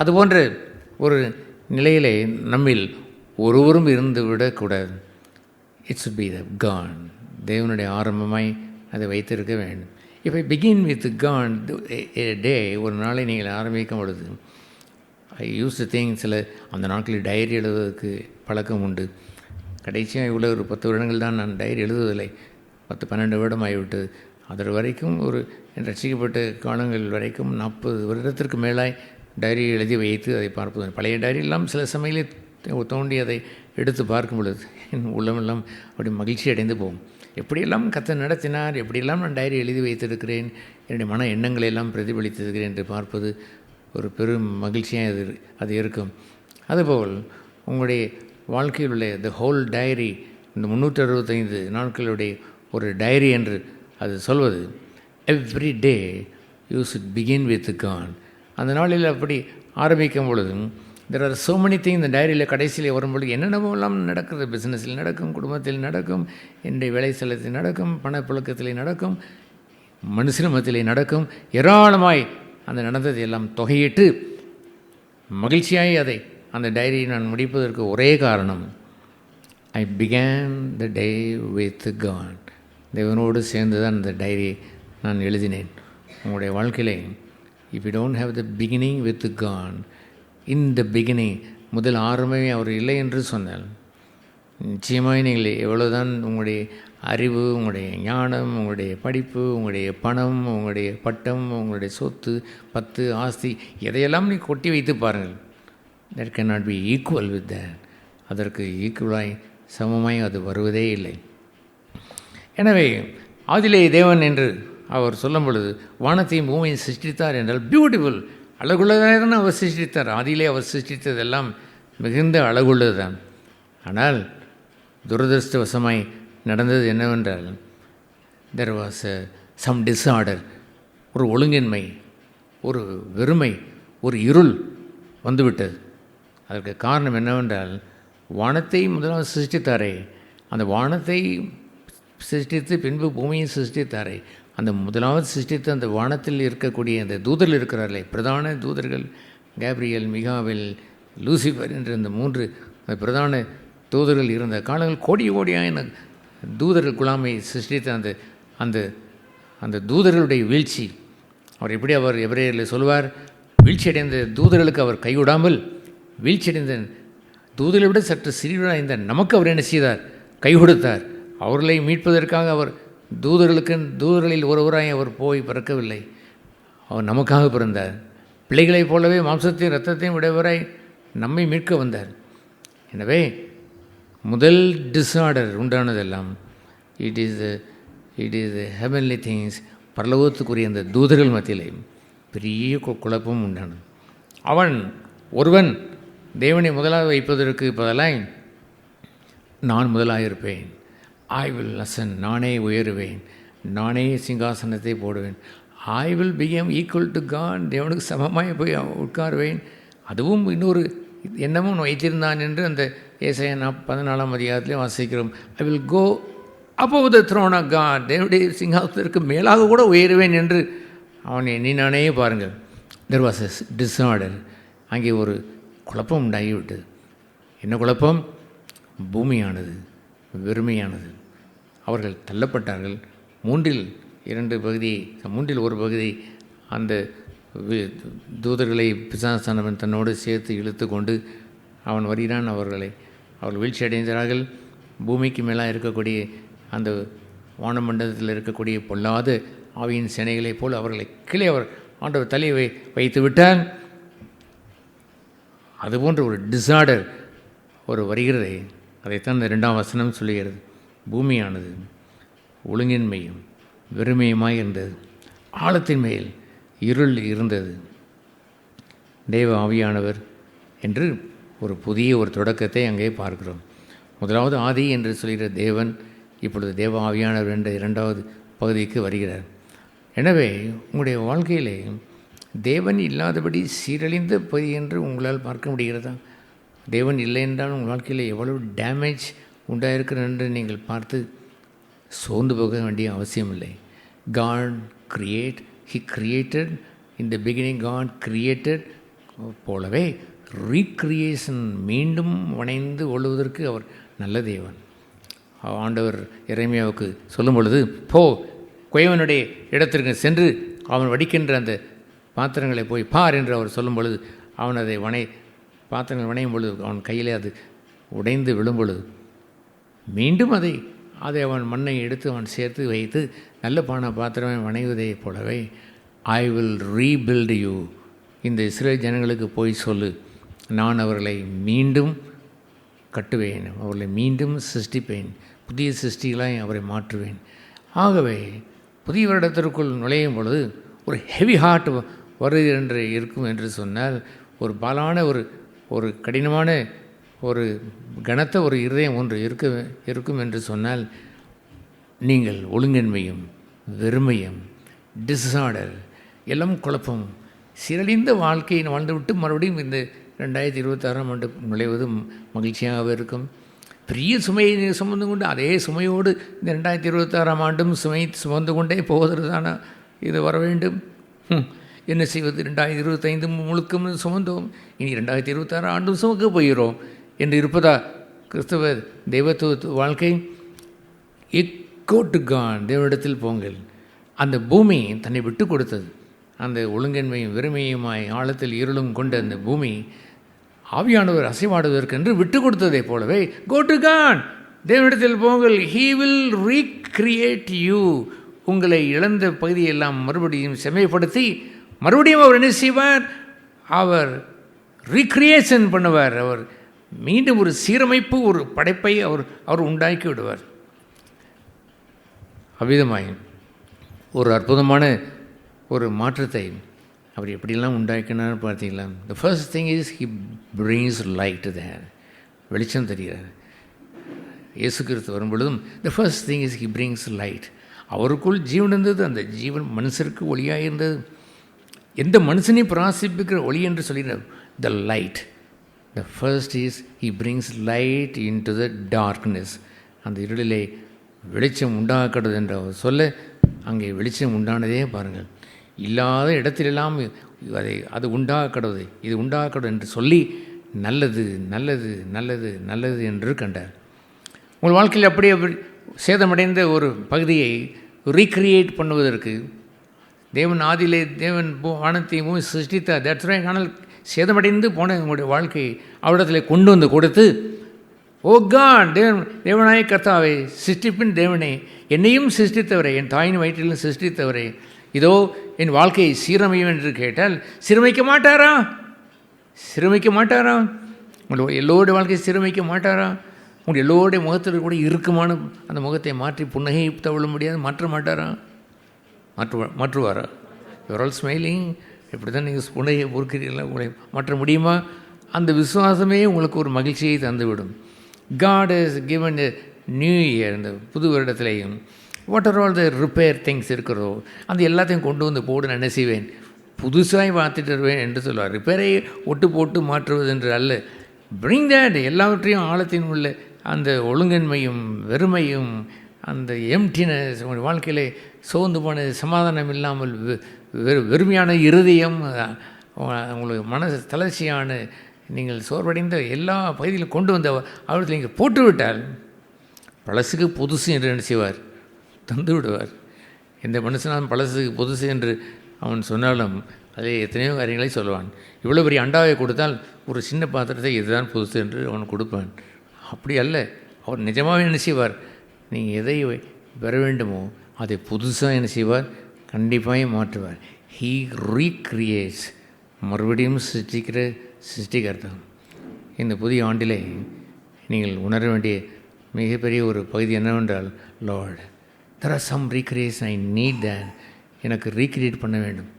Speaker 3: அதுபோன்ற ஒரு நிலையிலே நம்மில் ஒருவரும் இருந்து விடக்கூடாது. It's should be the God, தேவனுடைய ஆரம்பமாய் அதை வைத்திருக்க வேண்டும். இப்போ பிகின் வித் காட் டே, ஒரு நாளை நீங்கள் ஆரம்பிக்கும் பொழுது ஐ யூஸ் டு திங்க், சில அந்த நாட்களில் டைரி எழுதுவதற்கு பழக்கம் உண்டு. கடைசியாக இவ்வளோ ஒரு 10 வருடங்கள் தான் நான் டைரி எழுதுவதில்லை. 10-12 வருடம் ஆகிவிட்டது. அதற்கு வரைக்கும் ஒரு ரசிக்கப்பட்ட காலங்கள் வரைக்கும் 40 வருடத்திற்கு மேலாய் டைரி எழுதி வைத்து அதை பார்ப்பது. பழைய டைரியெல்லாம் சில சமயத்தில் தோண்டி அதை எடுத்து பார்க்கும் பொழுது என் உள்ளமெல்லாம் அப்படி மகிழ்ச்சி அடைந்து போகும். எப்படியெல்லாம் கர்த்தர் நடத்தினார், எப்படியெல்லாம் நான் டைரி எழுதி வைத்திருக்கிறேன், என்னுடைய மன எண்ணங்களை எல்லாம் பிரதிபலித்திருக்கிறேன் என்று பார்ப்பது ஒரு பெரும் மகிழ்ச்சியாக அது இருக்கும். அதுபோல் உங்களுடைய வாழ்க்கையில் உள்ள த ஹோல் டைரி, இந்த 365 நாட்களுடைய ஒரு டைரி என்று அது சொல்வது, every day you should begin with God. அந்த நாளில் அப்படி ஆரம்பிக்கும் பொழுதும் there are so many thing. இந்த டைரியில் கடைசியில் வரும்பொழுது என்னென்னவெல்லாம் நடக்கிறது, பிஸ்னஸில் நடக்கும், குடும்பத்தில் நடக்கும், என்னுடைய வேலை ஸ்தலத்தில் நடக்கும், பணப்புழக்கத்தில் நடக்கும், மனுஷனமத்திலே நடக்கும், ஏராளமாய் அந்த நடந்ததை எல்லாம் தொகையிட்டு மகிழ்ச்சியாய் அதை அந்த டைரியை நான் முடிப்பதற்கு ஒரே காரணம், I began the day with God. தேவனோடு சேர்ந்து தான் அந்த டைரியை நான் எழுதினேன். உங்களுடைய வாழ்க்கையிலே if you don't have the beginning with God, இந்த பிகினிங் முதல் ஆரம்பமே அவர் இல்லை என்று சொன்னால் நிச்சயமாக நீங்கள் எவ்வளோதான் உங்களுடைய அறிவு, உங்களுடைய ஞானம், உங்களுடைய படிப்பு, உங்களுடைய பணம், உங்களுடைய பட்டம், உங்களுடைய சொத்து, 10 ஆஸ்தி, எதையெல்லாம் நீ கொட்டி வைத்து பாருங்கள், that can not be equal with that. அதற்கு ஈக்குவலாய் சமமாய் அது வருவதே இல்லை. எனவே ஆதிலே தேவன் என்று அவர் சொல்லும் பொழுது வானத்தையும் பூமியை சிருஷ்டித்தார் என்றால் பியூட்டிஃபுல், அழகுள்ளதாக தான் அவர் சிருஷ்டித்தார். ஆதியிலே அவர் சிருஷ்டித்ததெல்லாம் மிகுந்த அழகுள்ளது தான். ஆனால் துரதிருஷ்டவசமாய் நடந்தது என்னவென்றால் தெர் வாஸ் சம் டிஸார்டர், ஒரு ஒழுங்கின்மை, ஒரு வெறுமை, ஒரு இருள் வந்துவிட்டது. அதற்கு காரணம் என்னவென்றால் வானத்தை முதலாவது சிருஷ்டித்தாரே, அந்த வானத்தை சிருஷ்டித்து பின்பு பூமியை சிருஷ்டித்தாரே, அந்த முதலாவது சிருஷ்டித்து அந்த வானத்தில் இருக்கக்கூடிய அந்த தூதர்கள் இருக்கிறார்களே, பிரதான தூதர்கள் கேப்ரியல், மிகாவேல், லூசிஃபர் என்ற இந்த 3 பிரதான தூதர்கள் இருந்த காலங்கள் கோடியான தூதர்கள் குழாமை சிருஷ்டித்த அந்த அந்த அந்த தூதர்களுடைய வீழ்ச்சி, அவர் எபிரேயரில் சொல்வார், வீழ்ச்சியடைந்த தூதர்களுக்கு அவர் கைவிடாமல் வீழ்ச்சியடைந்த தூதர்களை விட சற்று சிறியவராக நமக்கு அவர் என்ன செய்தார், கை கொடுத்தார். அவர்களை மீட்பதற்காக அவர் தூதர்களில் ஒருவராய் அவர் போய் பிறக்கவில்லை, அவர் நமக்காக பிறந்தார். பிள்ளைகளைப் போலவே மாம்சத்தையும் இரத்தத்தையும் உடையவராய் நம்மை மீட்க வந்தார். எனவே முதல் டிஸார்டர் உண்டானதெல்லாம் இட் இஸ் ஹெவன்லி திங்ஸ், பரலோகத்துக்குரிய அந்த தூதர்கள் மத்தியிலே பெரிய குழப்பம் உண்டானது. ஒருவன் தேவனை முதலாக வைப்பதற்கு பதிலாய் நான் முதலாக இருப்பேன், ஐ வில் லசன், நானே உயருவேன், நானே சிங்காசனத்தை போடுவேன், I will become equal to God, தேவனுக்கு சமமாய் போய் உட்காருவேன். அதுவும் இன்னொரு எண்ணமும் வைத்திருந்தான் என்று அந்த ஏசாயா 14ஆம் அதிகாரத்திலே வாசிக்கிறோம். I will go above the throne of God, தேவனுடைய சிங்காசனத்திற்கு மேலாக கூட உயருவேன் என்று அவனை எண்ணினானே பாருங்கள். there was a disorder. அங்கே ஒரு குழப்பம் உண்டாகிவிட்டது. என்ன குழப்பம்? பூமியானது வெறுமையானது. அவர்கள் தள்ளப்பட்டார்கள். மூன்றில் ஒரு பகுதி அந்த தூதர்களை பிசாசானவன் தன்னோடு சேர்த்து இழுத்து கொண்டு அவன் வருகிறான். அவர்கள் வீழ்ச்சி அடைந்தார்கள். பூமிக்கு மேலாக இருக்கக்கூடிய அந்த வானமண்டலத்தில் இருக்கக்கூடிய பொல்லாத ஆவியின் சேனைகளைப் போல் அவர்களை கீழே ஆண்டவர் தலையை வைத்து விட்டார். அதுபோன்ற ஒரு டிசார்டர் ஒரு வருகிறதே, அதைத்தான் இந்த 2ஆம் வசனம் சொல்லுகிறது. பூமியானது ஒழுங்கின்மையும் வெறுமையுமாய் இருந்தது, ஆழத்தின் மேல் இருள் இருந்தது. தேவ ஆவியானவர் என்று ஒரு புதிய ஒரு தொடக்கத்தை அங்கே பார்க்கிறோம். முதலாவது ஆதி என்று சொல்கிற தேவன் இப்பொழுது தேவ ஆவியானவர் என்ற 2வது பகுதிக்கு வருகிறார். எனவே உங்களுடைய வாழ்க்கையிலே தேவன் இல்லாதபடி சீரழிந்த பகுதி என்று உங்களால் பார்க்க முடிகிறதா? தேவன் இல்லை என்றால் உங்கள் வாழ்க்கையில் எவ்வளவு டேமேஜ் உண்டாயிருக்கிறது என்று நீங்கள் பார்த்து சோர்ந்து போக வேண்டிய அவசியமில்லை. God He created in the beginning. God created போலவே ரீக்ரியேஷன் மீண்டும் வணைந்து கொள்வதற்கு அவர் நல்ல தேவன். ஆண்டவர் எரேமியாவுக்கு சொல்லும் பொழுது, போ குயவனுடைய இடத்திற்கு சென்று அவன் வடிக்கின்ற அந்த பாத்திரங்களை போய் பார் என்று அவர் சொல்லும் பொழுது, அவன் அதை பாத்திரங்கள் வணையும் பொழுது அவன் கையிலே அது உடைந்து விழும் பொழுது மீண்டும் அதை அவன் மண்ணை எடுத்து அவன் சேர்த்து வைத்து நல்ல பாத்திரமை வணைவதைப் போலவே ஐ வில் ரீபில்டு யூ. இந்த இஸ்ரேல் ஜனங்களுக்கு போய் சொல்லு, நான் அவர்களை மீண்டும் கட்டுவேன், அவர்களை மீண்டும் சிருஷ்டிப்பேன், புதிய சிருஷ்டிகளாய் அவரை மாற்றுவேன். ஆகவே புதிய வருடத்திற்குள் நுழையும் பொழுது ஒரு ஹெவி ஹார்ட் வருது என்று இருக்கும் என்று சொன்னால், ஒரு பாலான ஒரு கடினமான ஒரு கனத்த ஒரு இருதயம் ஒன்று இருக்கும் என்று சொன்னால், நீங்கள் ஒழுங்கின்மையும் வெறுமையும் டிஸார்டர் எல்லாம் குழப்பம் சீரழிந்த வாழ்க்கையை வாழ்ந்துவிட்டு மறுபடியும் இந்த 2026ஆம் ஆண்டு நுழைவது மகிழ்ச்சியாகவே இருக்கும். பெரிய சுமையை சுமந்து கொண்டு அதே சுமையோடு இந்த 2026ஆம் ஆண்டும் சுமந்து கொண்டே போவதற்கான இது வர வேண்டும். என்ன செய்வது, 2025 முழுக்கும் சுமந்தோம், இனி 2026 ஆண்டும் சுமக்க போகிறோம் என்று இருப்பதா கிறிஸ்தவ தெய்வத்துவ வாழ்க்கை? எக்கோ டு காட், தேவனிடத்தில் போங்கள். அந்த பூமி தன்னை விட்டு கொடுத்தது. அந்த ஒழுங்கின்மையும் வெறுமையுமாய் ஆழத்தில் இருளும் கொண்ட அந்த பூமி ஆவியானவர் அசைவாடுவதற்கென்று விட்டு கொடுத்ததை போலவே கோ டு காட், தேவனிடத்தில் போங்கள். He will recreate you. உங்களை இழந்த பகுதியெல்லாம் மறுபடியும் செம்மைப்படுத்தி மறுபடியும் அவர் என்ன செய்வார்? அவர் ரீக்ரியேஷன் பண்ணுவார். அவர் மீண்டும் ஒரு சீரமைப்பு, ஒரு படைப்பை அவர் உண்டாக்கி விடுவார். அவ்விதமாய் ஒரு அற்புதமான ஒரு மாற்றத்தை அவர் எப்படியெல்லாம் உண்டாக்கினார் பார்த்தீங்களா? The first thing is he brings light there. வெளிச்சம் தெரிகிறார். இயேசு கிறிஸ்து வரும் பொழுதும் the first thing is he brings light. அவருக்குள் ஜீவன் இருந்தது. அந்த ஜீவன் மனுஷருக்கு ஒளியாக இருந்தது. எந்த மனுஷனையும் பிரகாசிப்பிக்கிற ஒளி என்று சொல்கிறார், the light. The first is he brings light in to the darkness. அந்த இருளிலே வெளிச்சம் உண்டாக்கிறது என்று அவர் சொல்ல, அங்கே வெளிச்சம் உண்டானதே பாருங்கள். இல்லாத இடத்திலெல்லாம் அது உண்டாக்கிறது, இது உண்டாக்கிறது என்று சொல்லி நல்லது நல்லது நல்லது நல்லது என்று கண்டார். உங்கள் வாழ்க்கையில் அப்படியே சேதமடைந்த ஒரு பகுதியை ரீக்ரியேட் பண்ணுவதற்கு தேவன் ஆதியிலே தேவன் வானத்தையும் சிருஷ்டித்தார். That's right. ஆனால் சேதமடைந்து போன உங்களுடைய வாழ்க்கையை அவரிடத்தில் கொண்டு வந்து கொடுத்து, ஓ காட், தேவனாய கர்த்தாவே, சிருஷ்டிப்பின் தேவனே, என்னையும் சிருஷ்டித்தவரே, என் தாயின் வயிற்றிலும் சிருஷ்டித்தவரே, இதோ என் வாழ்க்கையை சீரமையும் என்று கேட்டால் சீரமைக்க மாட்டாரா? சீரமைக்க மாட்டாரா? உங்களுடைய எல்லோருடைய வாழ்க்கையை சீரமைக்க மாட்டாரா? உங்களுடைய எல்லோருடைய முகத்தில் கூட இறுக்கமான அந்த முகத்தை மாற்றி புன்னகை தவிழ முடியாது மாற்ற மாட்டாரா? மாற்றுவாரா? Your all smiling. இப்படி தான் நீங்கள் புன்னகையை பொறுக்கிறீங்களா? உங்களை மாற்ற முடியுமா? அந்த விசுவாசமே உங்களுக்கு ஒரு மகிழ்ச்சியை தந்துவிடும். God has given a new year. இந்த புது வருடத்துலேயும் what are all the repair things இருக்கிறதோ அந்த எல்லாத்தையும் கொண்டு வந்து போடு, நான் என்ன செய்வேன், புதுசாக மாற்றிட்டு வருவேன் என்று சொல்லுவார். ரிப்பேரை ஒட்டு போட்டு மாற்றுவது என்று அல்ல. பிரிங் தேட், எல்லாவற்றையும் ஆழத்தின் உள்ள அந்த ஒழுங்கின்மையும் வெறுமையும் அந்த எம்டினஸ் உங்களுடைய வாழ்க்கையிலே சோர்ந்து போன சமாதானம் இல்லாமல் வெறுமையான இருதயம், உங்களுக்கு மனசு தளர்ச்சியான நீங்கள் சோர்வடைந்த எல்லா பகுதியிலும் கொண்டு வந்த அவர்கள் நீங்கள் போட்டுவிட்டால் பழசுக்கு புதுசு என்று என்ன செய்வார்? தந்து விடுவார். எந்த மனுஷனாலும் பழசுக்கு புதுசு என்று அவன் சொன்னாலும் அதில் எத்தனையோ காரியங்களை சொல்லுவான். இவ்வளோ பெரிய அண்டாவை கொடுத்தால் ஒரு சின்ன பாத்திரத்தை இதுதான் புதுசு என்று அவன் கொடுப்பான். அப்படி அல்ல, அவர் நிஜமாகவே என்ன செய்வார்? நீங்கள் எதை பெற வேண்டுமோ அதை புதுசாக என்ன செய்வார்? கண்டிப்பாக மாற்றுவார். ஹீ ரீக்ரியேட்ஸ், மறுபடியும் சிருஷ்டிகர்த்தம். இந்த புதிய ஆண்டிலே நீங்கள் உணர வேண்டிய மிகப்பெரிய ஒரு பகுதி என்னவென்றால், Lord there are some recreation I need that. எனக்கு ரீக்ரியேட் பண்ண வேண்டும்.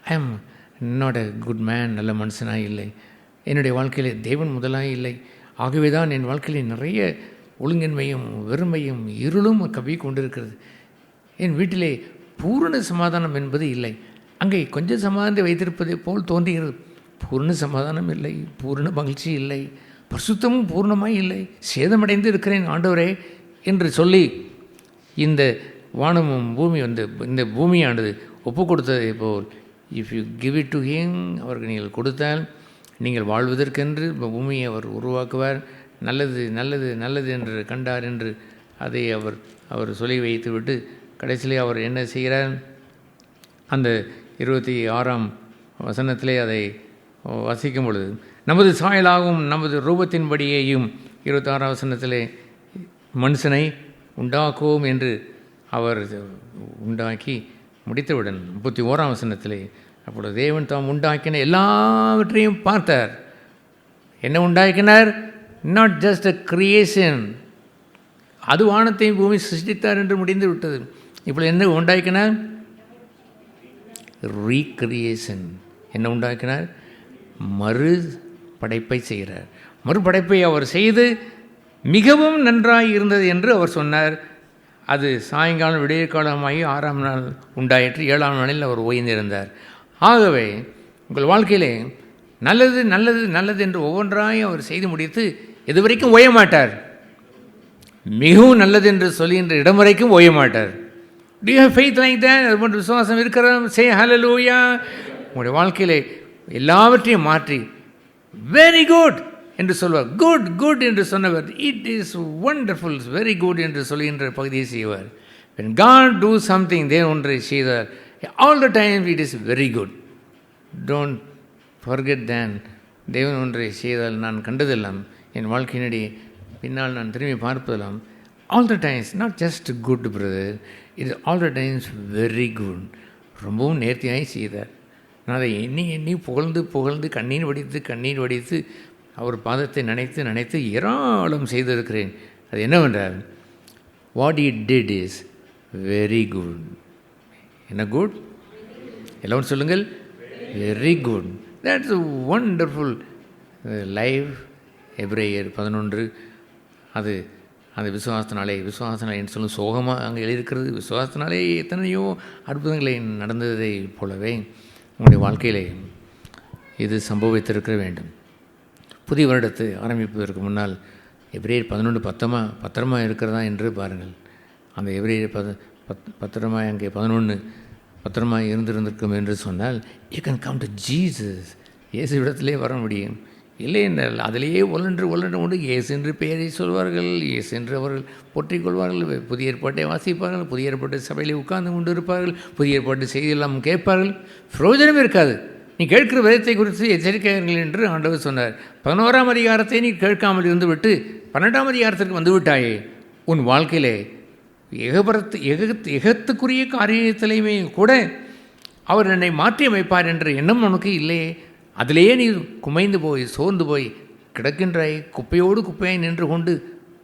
Speaker 3: I am not a good man, நல்ல மனுஷனாக இல்லை, என்னுடைய வாழ்க்கையில் தேவன் முதலாக இல்லை. ஆகவே தான் என் வாழ்க்கையில் நிறைய ஒழுங்கின்மையும் வெறுமையும் இருளும் கவி கொண்டிருக்கிறது. என் வீட்டிலே பூரண சமாதானம் என்பது இல்லை. அங்கே கொஞ்சம் சமாதானத்தை வைத்திருப்பதை போல் தோன்றுகிறது. பூரண சமாதானம் இல்லை, பூரண மகிழ்ச்சி இல்லை, பரிசுத்தமும் பூர்ணமாய் இல்லை, சேதமடைந்து இருக்கிறேன் ஆண்டவரே என்று சொல்லி இந்த வானமும் பூமி இந்த பூமியானது ஒப்பு கொடுத்ததை போல், if you give it to him, அவருக்கு நீங்கள் கொடுத்தால் நீங்கள் வாழ்வதற்கென்று பூமியை அவர் உருவாக்குவார். நல்லது நல்லது நல்லது என்று கண்டார் என்று அதை அவர் சொல்லி வைத்துவிட்டு கடைசியிலே அவர் என்ன செய்கிறார்? அந்த 26ஆம் வசனத்திலே அதை வசிக்கும் பொழுது, நமது சாயலாகவும் நமது ரூபத்தின்படியேயும் 26ஆம் வசனத்திலே மனுஷனை உண்டாக்குவோம் என்று அவர் உண்டாக்கி முடித்தவுடன் 31ஆம் வசனத்திலே, அப்பொழுது தேவன் தாம் உண்டாக்கின எல்லாவற்றையும் பார்த்தார். என்ன உண்டாக்கினார்? நாட் ஜஸ்ட் அ கிரியேஷன், அது வானத்தையும் பூமி சிருஷ்டித்தார் என்று முடிந்து விட்டது. இப்பொழுது என்ன உண்டாக்கினார்? ரீக்ரியேஷன். என்ன உண்டாக்கினார்? மறு படைப்பை செய்கிறார். மறுபடைப்பை அவர் செய்து மிகவும் நன்றாய் இருந்தது என்று அவர் சொன்னார். அது சாயங்காலம் விடியற்காலமாகி 6ஆம் நாள் உண்டாயிற்று. 7ஆம் நாளில் அவர் ஓய்ந்திருந்தார். ஆகவே உங்கள் வாழ்க்கையிலே நல்லது நல்லது நல்லது என்று ஒவ்வொன்றாய் அவர் செய்து முடித்து இதுவரைக்கும் ஓய மாட்டார். மிகவும் நல்லது என்று சொல்லுகின்ற இடம் வரைக்கும் ஓய மாட்டார். Do you have faith like that? அது போன்ற விசுவாசம் இருக்கிறதா? Say hallelujah. உங்களுடைய வாழ்க்கையிலே எல்லாவற்றையும் மாற்றி வெரி குட் என்று சொல்வார். குட் குட் என்று சொன்னவர் it is wonderful, very good என்று சொல்கின்ற பகுதியை செய்வார். when God do something, தேவன் ஒன்றை செய்தார், all the time it is very good. don't forget that. தேவன் ஒன்றை செய்தால் நான் கண்டதெல்லாம் என் வாழ்க்கையினுடைய பின்னால் நான் திரும்பி பார்ப்பதெல்லாம் all the times not just good brother, it is all the times very good. ரொம்பவும் நேர்த்தியாய் செய்தார். நான் அதை எண்ணி புகழ்ந்து புகழ்ந்து கண்ணீர் வடித்து அவர் பாதத்தை நினைத்து ஏராளம் செய்திருக்கிறேன். அது என்னவென்றால், what he did is very good. என்ன குட்? எல்லோரும் சொல்லுங்கள், very good. that's a wonderful life. எபிரேயர் 11 அது அந்த விசுவாசத்தினாலே என்று சொல்லும் சோகமாக அங்கே எழுதியிருக்கிறது. விசுவாசத்தினாலே எத்தனையோ அற்புதங்களை நடந்ததை போலவே உங்களுடைய வாழ்க்கையிலே இது சம்பவித்திருக்க வேண்டும். புதிய வருடத்தை ஆரம்பிப்பதற்கு முன்னால் எபிரேயர் 11 பத்திரமா இருக்கிறதா என்று பாருங்கள். அந்த எபிரேயர் பத்திரமா அங்கே 11 பத்திரமா இருந்திருந்திருக்கும் என்று சொன்னால், you can come to Jesus. இயேசு இடத்திலே வர முடியும். இல்லை என்றால் அதிலேயே ஒன்று கொண்டு இயேசு என்று பெயரை சொல்வார்கள், இயேசு என்று அவர்கள் போற்றிக் கொள்வார்கள், புதிய ஏற்பாட்டை வாசிப்பார்கள், புதிய ஏற்பாட்டு சபையில் உட்கார்ந்து கொண்டு இருப்பார்கள், புதிய ஏற்பாட்டு செய்தியெல்லாம் கேட்பார்கள். பிரயோஜனம் இருக்காது. நீ கேட்கிற விதத்தை குறித்து எச்சரிக்கையார்கள் என்று ஆண்டவர் சொன்னார். 11ஆம் அதிகாரத்தை நீ கேட்காமல் இருந்து விட்டு 12ஆம் அதிகாரத்திற்கு வந்து விட்டாயே, உன் வாழ்க்கையிலே எகத்துக்குரிய காரியத்திலையுமே கூட அவர் என்னை மாற்றி அமைப்பார் என்ற எண்ணம் உனக்கு இல்லையே. அதிலேயே நீ குமைந்து போய் சோர்ந்து போய் கிடக்கின்றாய். குப்பையோடு குப்பையாய் நின்று கொண்டு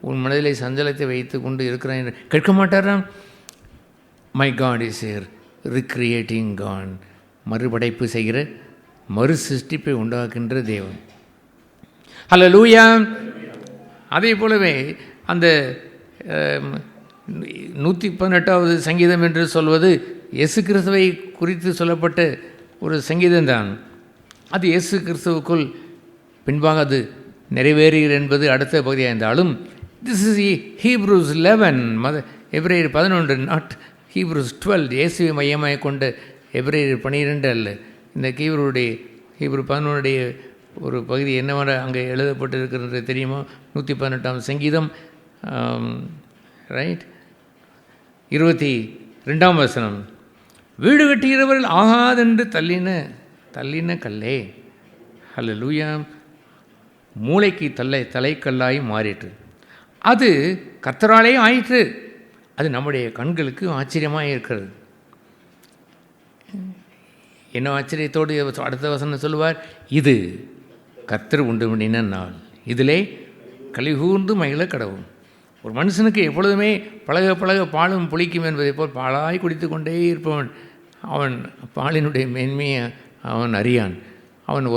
Speaker 3: உன் மனதிலே சஞ்சலத்தை வைத்து கொண்டு இருக்கிறாய் என்று கேட்க மாட்டாரா? My God is here recreating God. மறுபடைப்பு செய்கிற மறு சிருஷ்டிப்பை உண்டாக்குகின்ற தேவன். ஹல்லேலூயா. அதே போலவே அந்த 118வது சங்கீதம் என்று சொல்வது இயேசு கிறிஸ்துவை குறித்து சொல்லப்பட்ட ஒரு சங்கீதம்தான். அது இயேசு கிறிஸ்துவுக்குள் பின்பாக அது நிறைவேறுகிறது என்பது அடுத்த பகுதியாக இருந்தாலும், திஸ் இஸ் ஹீப்ரூஸ் 11 எபிரேயர் 11, நாட் ஹீப்ரூஸ் 12, இயேசுவை மையமாக கொண்ட எபிரேயர் 12 அல்ல. இந்த ஹீப்ரு 11 ஒரு பகுதி என்னவென்று அங்கே எழுதப்பட்டிருக்கிறது தெரியுமா? 118ஆம் சங்கீதம், ரைட், 22ஆம் வசனம். வீடு கட்டுகிறவர்கள் ஆகாதென்று தள்ளின கல்லே, ஹல்லேலூயா, மூளைக்கு தலைக்கல்லாய் மாறிற்று. அது கர்த்தராலே ஆயிற்று. அது நம்முடைய கண்களுக்கு ஆச்சரியமாக இருக்கிறது. என்ன ஆச்சரியத்தோடு அடுத்த வசனம் சொல்லுவார், இது கர்த்தர் உண்டு பண்ணின நாள், இதிலே கலிகூர்ந்து மகிழ கடவும். ஒரு மனுஷனுக்கு எப்பொழுதுமே பழக பழக பாலும் புளிக்கும் என்பதை போல் பாலாய் குடித்து கொண்டே இருப்பவன் அவன் பாலினுடைய மேன்மையை அவன் அறியான். அவன்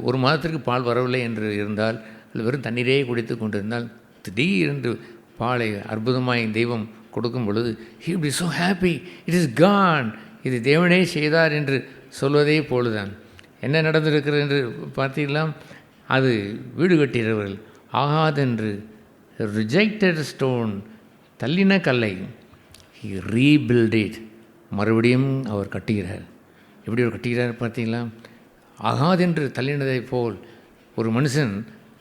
Speaker 3: ஒரு மாதத்திற்கு பால் வரவில்லை என்று இருந்தால், அது வெறும் தண்ணீரே குடித்து கொண்டிருந்தால், திடீரென்று பாலை அற்புதமாய் தெய்வம் கொடுக்கும் பொழுது he will be so happy, it is gone, இது தேவனே செய்தார் என்று சொல்வதே போலுதான். என்ன நடந்திருக்கிறது என்று பார்த்தீங்களா? அது வீடு கட்டுகிறவர்கள் ஆகாதென்று ரிஜெக்டட் ஸ்டோன், தள்ளின கல்லை he rebuilt it, மறுபடியும் அவர் கட்டுகிறார். எப்படி அவர் கட்டுகிறார் பார்த்தீங்களா? ஆகாதென்று தள்ளினதை போல் ஒரு மனுஷன்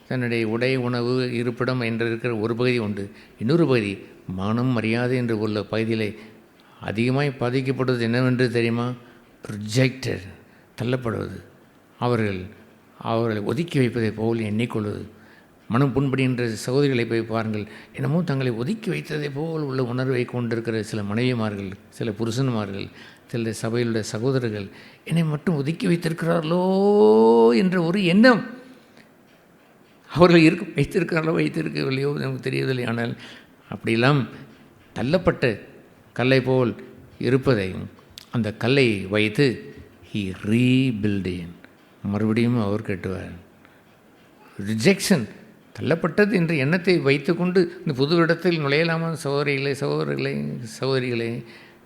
Speaker 3: தன்னுடைய உடை, உணவு, இருப்பிடம் என்று இருக்கிற ஒரு பகுதி உண்டு. இன்னொரு பகுதி மானம், மரியாதை என்று உள்ள பகுதியில் அதிகமாய் பாதிக்கப்படுவது என்னவென்று தெரியுமா? ரிஜெக்டட், தள்ளப்படுவது. அவர்களை ஒதுக்கி வைப்பதை போல் எண்ணிக்கொள்வது. மனம் புண்படுகின்ற சகோதரிகளை போய் பாருங்கள், என்னமோ தங்களை ஒதுக்கி வைத்ததை போல் உள்ள உணர்வை கொண்டிருக்கிற சில மனைவிமார்கள், சில புருஷன்மார்கள், சில சபையிலுடைய சகோதரர்கள் என்னை மட்டும் ஒதுக்கி வைத்திருக்கிறார்களோ என்ற ஒரு எண்ணம். அவர்கள் வைத்திருக்கிறார்களோ வைத்திருக்கவில்லையோ நமக்கு தெரியவில்லை. ஆனால் அப்படியெல்லாம் தள்ளப்பட்ட கல்லை போல் இருப்பதையும் அந்த கல்லை வைத்து he rebuilt, மறுபடியும் அவர் கட்டுவார். ரிஜெக்ஷன், தள்ளப்பட்டது என்ற எண்ணத்தை வைத்துக்கொண்டு இந்த புது இடத்தில் நுழையலாமா? சகோதரிகளே,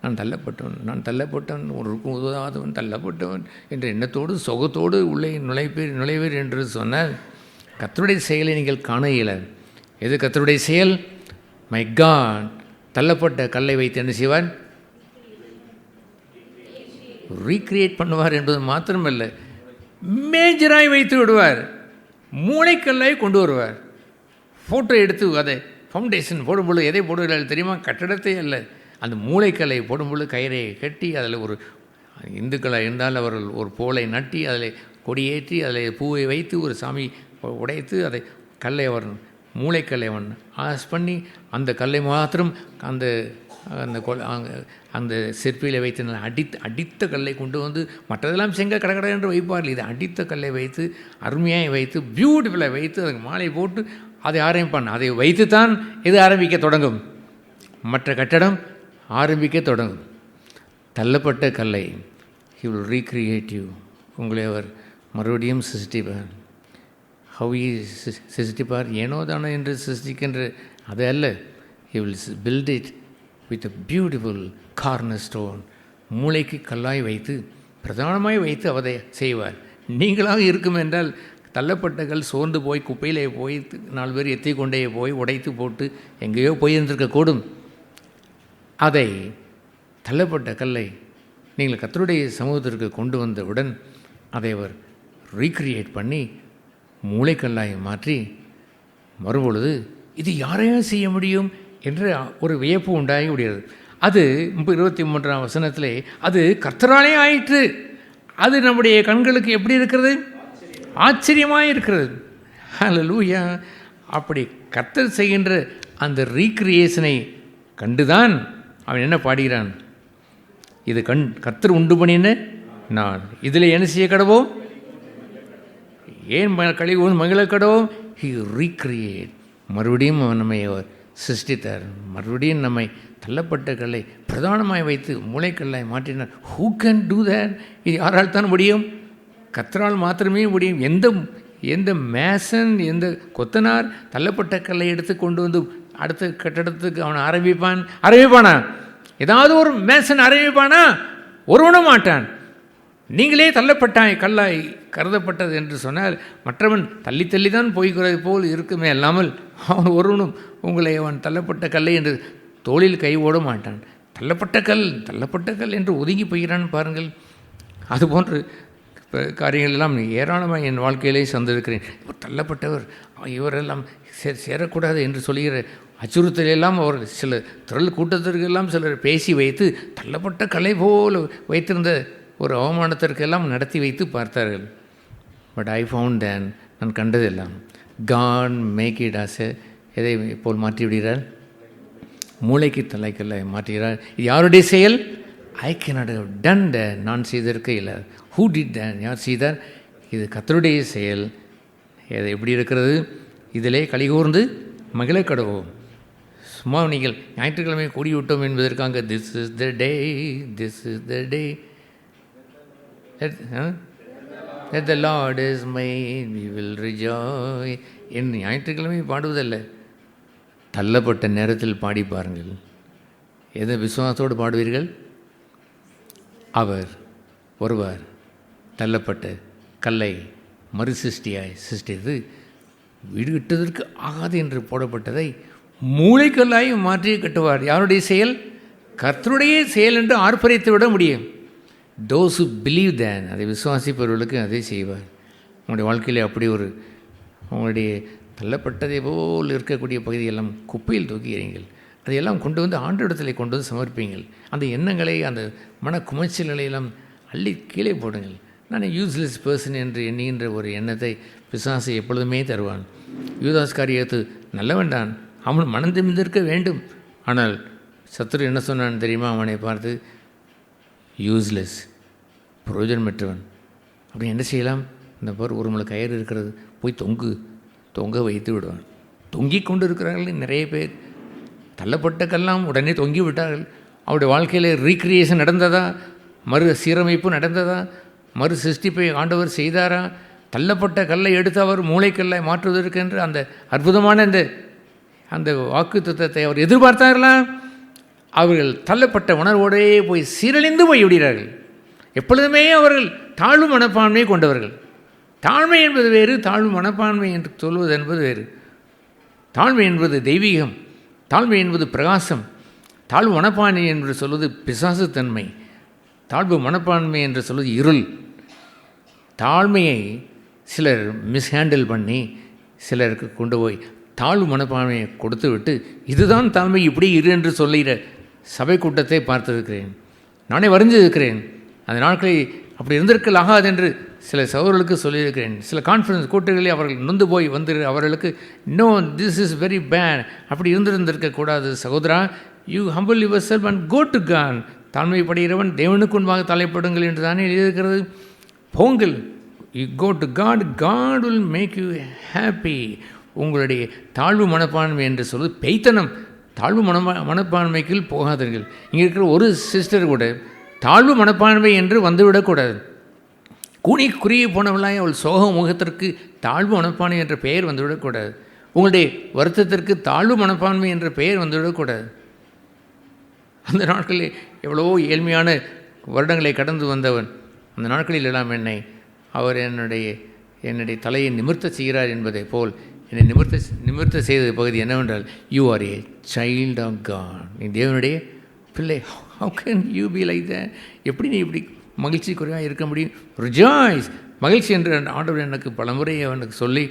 Speaker 3: நான் தள்ளப்பட்டவன், ஒருக்கும் உதவாதவன், தள்ளப்பட்டவன் என்ற எண்ணத்தோடு சுகத்தோடு உள்ளே நுழைவீர் என்று சொன்னால் கர்த்தருடைய செயலை நீங்கள் காண இயலாது. எது கர்த்தருடைய செயல்? மை காட், தள்ளப்பட்ட கல்லை வைத்து என்ன செய்வார்? ரீக்ரியேட் பண்ணுவார் என்பது மாத்திரமல்ல, மேஜராய் வைத்து விடுவார். மூளைக்கல்லை கொண்டு வருவார். ஃபோட்டோ எடுத்து அதை ஃபவுண்டேஷன் போடும்பொழுது எதை போடுகிறார்கள் தெரியுமா? கட்டடத்தை அல்ல, அந்த மூளைக்கல்லை போடும்பொழுது கயிறை கட்டி அதில் ஒரு இந்துக்களாக இருந்தால் அவர்கள் ஒரு போலை நட்டி அதில் கொடியேற்றி அதில் பூவை வைத்து ஒரு சாமி உடைத்து அதை கல்லை அவர் மூளைக்கல்லை அவன் ஆஸ் பண்ணி அந்த கல்லை மாத்திரம் அந்த அந்த சிற்பியில் வைத்து அடித்த கல்லை கொண்டு வந்து மற்றதெல்லாம் செங்க கடற்கடை என்று வைப்பார்கள். இது அடித்த கல்லை வைத்து அருமையாக வைத்து பியூட்டிஃபுல்லாக வைத்து அதுக்கு மாலை போட்டு அதை ஆரம்பிப்பான். அதை வைத்து தான் இது ஆரம்பிக்க தொடங்கும், மற்ற கட்டடம் ஆரம்பிக்க தொடங்கும். தள்ளப்பட்ட கல்லை he will recreate you, உங்களை அவர் மறுபடியும் சிருஷ்டிப்பார். ஹவ் சிருஷ்டிப்பார்? ஏனோ தானோ என்று சிருஷ்டிக்கின்ற அது அல்ல. he will build it with a beautiful cornerstone, மூளைக்கு கல்லாய் வைத்து பிரதானமாய் வைத்து அவதை செய்வார். நீங்களாக இருக்கும் என்றால் தள்ளப்பட்ட கல் சோர்ந்து போய் குப்பையிலே போய் 4 பேர் எத்தி கொண்டே போய் உடைத்து போட்டு எங்கேயோ போயிருந்திருக்கக்கூடும். அதை தள்ளப்பட்ட கல்லை நீங்கள் கர்த்தருடைய சமூகத்திற்கு கொண்டு வந்தவுடன் அதை அவர் ரீக்ரியேட் பண்ணி மூளைக்கல்லாய் மாற்றி வரும்பொழுது இது யாரையும் செய்ய முடியும் என்று ஒரு வியப்பு உண்டாகி விடுகிறது. அது 23ஆம் வசனத்திலே அது கர்த்தராலே ஆயிற்று. அது நம்முடைய கண்களுக்கு எப்படி இருக்கிறது? ஆச்சரியமாக இருக்கிறது. ஹல்லேலூயா! அப்படி கர்த்தர் செய்கின்ற அந்த ரீக்ரியேஷனை கண்டுதான் அவன் என்ன பாடுகிறான்? இது கர்த்தர் உண்டு பண்ணின நாள், இதில் என்ன செய்ய கடவோம்? ஏன் கழிவு மகிழ கடவோம்? ஹி ரீக்ரியேட், மறுபடியும் அவன் நம்மை சிருஷ்டித்தார். மறுபடியும் நம்மை தள்ளப்பட்ட கல்லை பிரதானமாய் வைத்து மூளைக்கல்லாய் மாற்றினார். Who can do that? இது யாரால் தான் முடியும்? கர்த்தரால் மாத்திரமே முடியும். எந்த மேசன், எந்த கொத்தனார் தள்ளப்பட்ட கல்லை எடுத்து கொண்டு வந்து அடுத்த கட்டடத்துக்கு அவன் ஆரம்பிப்பானா? ஏதாவது ஒரு மேசன் ஆரம்பிப்பானா? ஒருவனும் மாட்டான். நீங்களே தள்ளப்பட்டாய் கல்லாய் கருதப்பட்டது என்று சொன்னால் மற்றவன் தள்ளி தள்ளி தான் போய்கிறது போல் இருக்குமே அல்லாமல் அவன் ஒருவனும் உங்களை அவன் தள்ளப்பட்ட கல்லை என்று தோளில் கை ஓட மாட்டான். தள்ளப்பட்ட கல் என்று ஒதுங்கி போகிறான் பாருங்கள். அதுபோன்று காரியங்கள் எல்லாம் ஏராளமாக என் வாழ்க்கையிலே சந்திருக்கிறேன். இவர் தள்ளப்பட்டவர், இவரெல்லாம் சேரக்கூடாது என்று சொல்கிற அச்சுறுத்தலெல்லாம் அவர் சில திரள் கூட்டத்திற்கெல்லாம் சிலர் பேசி வைத்து தள்ளப்பட்ட கலை போல் வைத்திருந்த ஒரு அவமானத்திற்கெல்லாம் நடத்தி வைத்து பார்த்தார்கள். பட் ஐ ஃபவுண்ட் தேன், நான் கண்டதெல்லாம் காட் மேக் இட் ஆஸ் எதை போல் மாற்றி விடுகிறார், மூளைக்கு தலைக்கல்ல மாற்றுகிறார். இது யாருடைய செயல்? I cannot have done that, நான் செய்திருக்க இல்லை. ஹூ டிட் தட், யார் செய்தார்? இது கர்த்தருடைய செயல். இது எப்படி இருக்கிறது? இதிலே கலிகூர்ந்து மகிழ கடவோம். சும்மா நீங்கள் ஞாயிற்றுக்கிழமை கூடிவிட்டோம் என்பதற்காக this is the day, this is the day that the Lord is made, we will rejoice என்று ஞாயிற்றுக்கிழமை பாடுவதல்ல, தள்ளப்பட்ட நேரத்தில் பாடி பாருங்கள். எதை விசுவாசத்தோடு பாடுவீர்கள்? அவர் ஒருவர் தள்ளப்பட்ட கல்லை மறுசிருஷ்டியாய் சிருஷ்டித்து வீடு கட்டுவதற்கு ஆகாது என்று போடப்பட்டதை மூளைக்கல்லாய் மாற்றி கட்டுவார். யாருடைய செயல்? கர்த்தருடைய செயல் என்று ஆர்ப்பரித்து விட முடியும். தோஸ் ஹூ பிலீவ் தேன், அதை விசுவாசிப்பவர்களுக்கு அதை செய்வார். உங்களுடைய வாழ்க்கையில் அப்படி ஒரு உங்களுடைய தள்ளப்பட்டதை போல் இருக்கக்கூடிய பகுதியெல்லாம் குப்பையில் தூக்கி எறியுங்கள். அதையெல்லாம் கொண்டு வந்து ஆண்டவரிடத்தில் கொண்டு வந்து சமர்ப்பீங்கள். அந்த எண்ணங்களை, அந்த மன குமைச்சல்களை எல்லாம் அள்ளி கீழே போடுங்கள். நான் யூஸ்லெஸ் பர்சன் என்று எண்ணுகின்ற ஒரு எண்ணத்தை பிசாசு எப்பொழுதுமே தருவான். யூதாஸ் காரியத்து நல்லவன்தான், அவன் மனம் திரும்பியிருக்க வேண்டும். ஆனால் சத்துரு என்ன சொன்னான் தெரியுமா? அவனை பார்த்து யூஸ்லெஸ், பிரயோஜனமற்றவன். அப்படி என்ன செய்யலாம்? இந்த பார் ஒரு முளை கயிறு இருக்கிறது, போய் தொங்க வைத்து விடுவான். தொங்கிக் கொண்டு இருக்கிறார்கள் நிறைய பேர். தள்ளப்பட்ட கல்லாம் உடனே தொங்கி விட்டார்கள். அவருடைய வாழ்க்கையில் ரீக்ரியேஷன் நடந்ததா? மறு சீரமைப்பு நடந்ததா? மறு சிருஷ்டிப்பை ஆண்டவர் செய்தாரா? தள்ளப்பட்ட கல்லை எடுத்து அவர் மூளைக்கல்லை மாற்றுவதற்கென்று அந்த அற்புதமான அந்த வாக்கு தத்துவத்தை அவர் எதிர்பார்த்தார்களா? அவர்கள் தள்ளப்பட்ட உணர்வோடே போய் சீரழிந்து போய் விடுகிறார்கள். எப்பொழுதுமே அவர்கள் தாழ்வு மனப்பான்மையை கொண்டவர்கள். தாழ்மை என்பது வேறு, தாழ்வு மனப்பான்மை என்று சொல்வது என்பது வேறு. தாழ்மை என்பது தெய்வீகம், தாழ்மை என்பது பிரகாசம். தாழ்வு மனப்பான்மை என்று சொல்வது பிசாசு தன்மை, தாழ்வு மனப்பான்மை என்று சொல்வது இருள். தாழ்மையை சிலர் மிஸ்ஹேண்டில் பண்ணி சிலருக்கு கொண்டு போய் தாழ்வு மனப்பான்மையை கொடுத்து விட்டு இதுதான் தாழ்மை, இப்படி இரு என்று சொல்லுகிற சபை கூட்டத்தை பார்த்திருக்கிறேன். நானே வரைஞ்சிருக்கிறேன். அந்த நாட்களில் அப்படி இருந்திருக்கலாகாது என்று சில சகோதரர்களுக்கு சொல்லியிருக்கிறேன். சில கான்ஃபரன்ஸ் கூட்டங்களில் அவர்கள் நொந்து போய் வந்து அவர்களுக்கு no, this is very bad, அப்படி இருந்திருந்திருக்கக்கூடாது சகோதரா. You humble yourself and go to God. தாழ்மைப்படுகிறவன் தேவனுக்கு முன்பாக தலைப்படுங்கள் என்று தானே எழுதியிருக்கிறது. போங்கள், you go to God, God will make you happy. உங்களுடைய தாழ்வு மனப்பான்மை என்று சொல்வது பெய்த்தனம். தாழ்வு மனப்பான்மைக்கு போகாதீர்கள். இங்கே இருக்கிற ஒரு சிஸ்டர் கூட தாழ்வு மனப்பான்மை என்று வந்துவிடக்கூடாது. கூனி குறுகி போனவளாய் அவள் சோக முகத்திற்கு தாழ்வு மனப்பான்மை என்ற பெயர் வந்துவிடக்கூடாது. உங்களுடைய வருத்தத்திற்கு தாழ்வு மனப்பான்மை என்ற பெயர் வந்துவிடக்கூடாது. அந்த நாட்களில் எவ்வளவோ ஏழ்மையான வருடங்களை கடந்து வந்தவன், அந்த நாட்களில் எல்லாம் அவர் என்னுடைய தலையை நிமிர்த்த செய்கிறார் என்பதை போல் என்னை நிமிர்த்த செய்த பகுதி என்னவென்றால், you are a child of God. நீ தேவனுடைய பிள்ளை. How can you be like that? எப்படி நீ இப்படி மகிழ்ச்சி குறைவாக இருக்க முடியும்? ரிஜாய்ஸ், மகிழ்ச்சி என்று ஆண்டவர் எனக்கு பலமுறை அவனுக்கு சொல்லி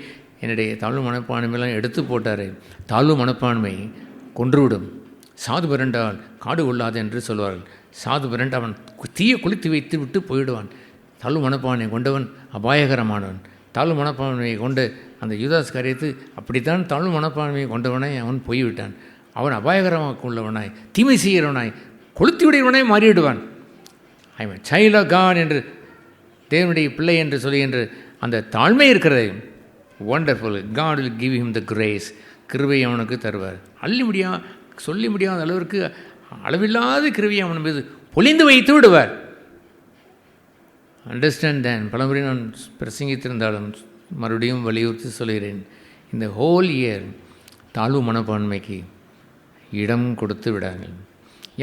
Speaker 3: என்னுடைய தாழ்வு மனப்பான்மையெல்லாம் எடுத்து போட்டார். தாழ்வு மனப்பான்மை கொன்றுவிடும். சாது பிறண்டால் காடு கொள்ளாது என்று சொல்வார்கள். சாது பிறண்டு அவன் தீயை குளித்து வைத்து விட்டு போயிடுவான். தாழ்வு மனப்பான்மை கொண்டவன் அபாயகரமானவன். தாழ்வு மனப்பான்மையை கொண்டு அந்த யூதாஸ் காரியத்து அப்படித்தான் தாழ்வு மனப்பான்மையை கொண்டவனை அவன் போய்விட்டான். அவன் அபாயகரமாக உள்ளவனாய், தீமை செய்கிறவனாய், கொளுத்தி விடுகிறவனாய் மாறிவிடுவான். I mean child of God என்று தேவனுடைய பிள்ளை என்று சொல்லுகின்ற அந்த தாழ்மை இருக்கிறது. Wonderful. God will give him the grace. கிருபை அவனுக்கு தருவார். சொல்லி முடியாத அளவிற்கு அளவில்லாத கிருபை அவன் மீது பொழிந்து வைத்து விடுவார். அண்டர்ஸ்டாண்ட் தேன். பலமுறை நான் பிரசங்கித்திருந்தாலும் மறுபடியும் வலியுறுத்தி சொல்கிறேன். இந்த ஹோல் இயர் தாழ்வு மனப்பான்மைக்கு இடம் கொடுத்து விடாங்கள்.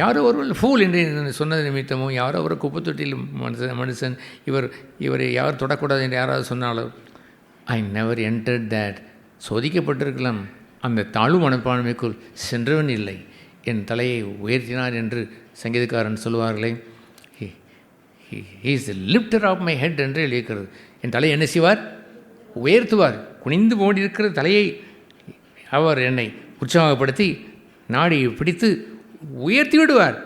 Speaker 3: யாரோ ஒருவர் ஃபூல் என்று சொன்னது நிமித்தமோ, யாரோ ஒரு குப்பத்தொட்டியில் மனுஷன் இவரை யார் தொடக்கூடாது என்று யாராவது சொன்னாலோ, ஐ நெவர் என்டர்ட் தேட். சோதிக்கப்பட்டிருக்கலாம், அந்த தாழ்வு மனப்பான்மைக்குள் சென்றவன் இல்லை. என் தலையை உயர்த்தினார் என்று சங்கீதக்காரன் சொல்லுவார்களே, he is lifter of my head என்று எழுதியிருக்கிறது. என் தலையை என்ன செய்வார்? உயர்த்துவார். குனிந்து போண்டிருக்கிற தலையை அவர் என்னை உற்சாகப்படுத்தி நாடியை பிடித்து உயர்த்தி விடுவார்.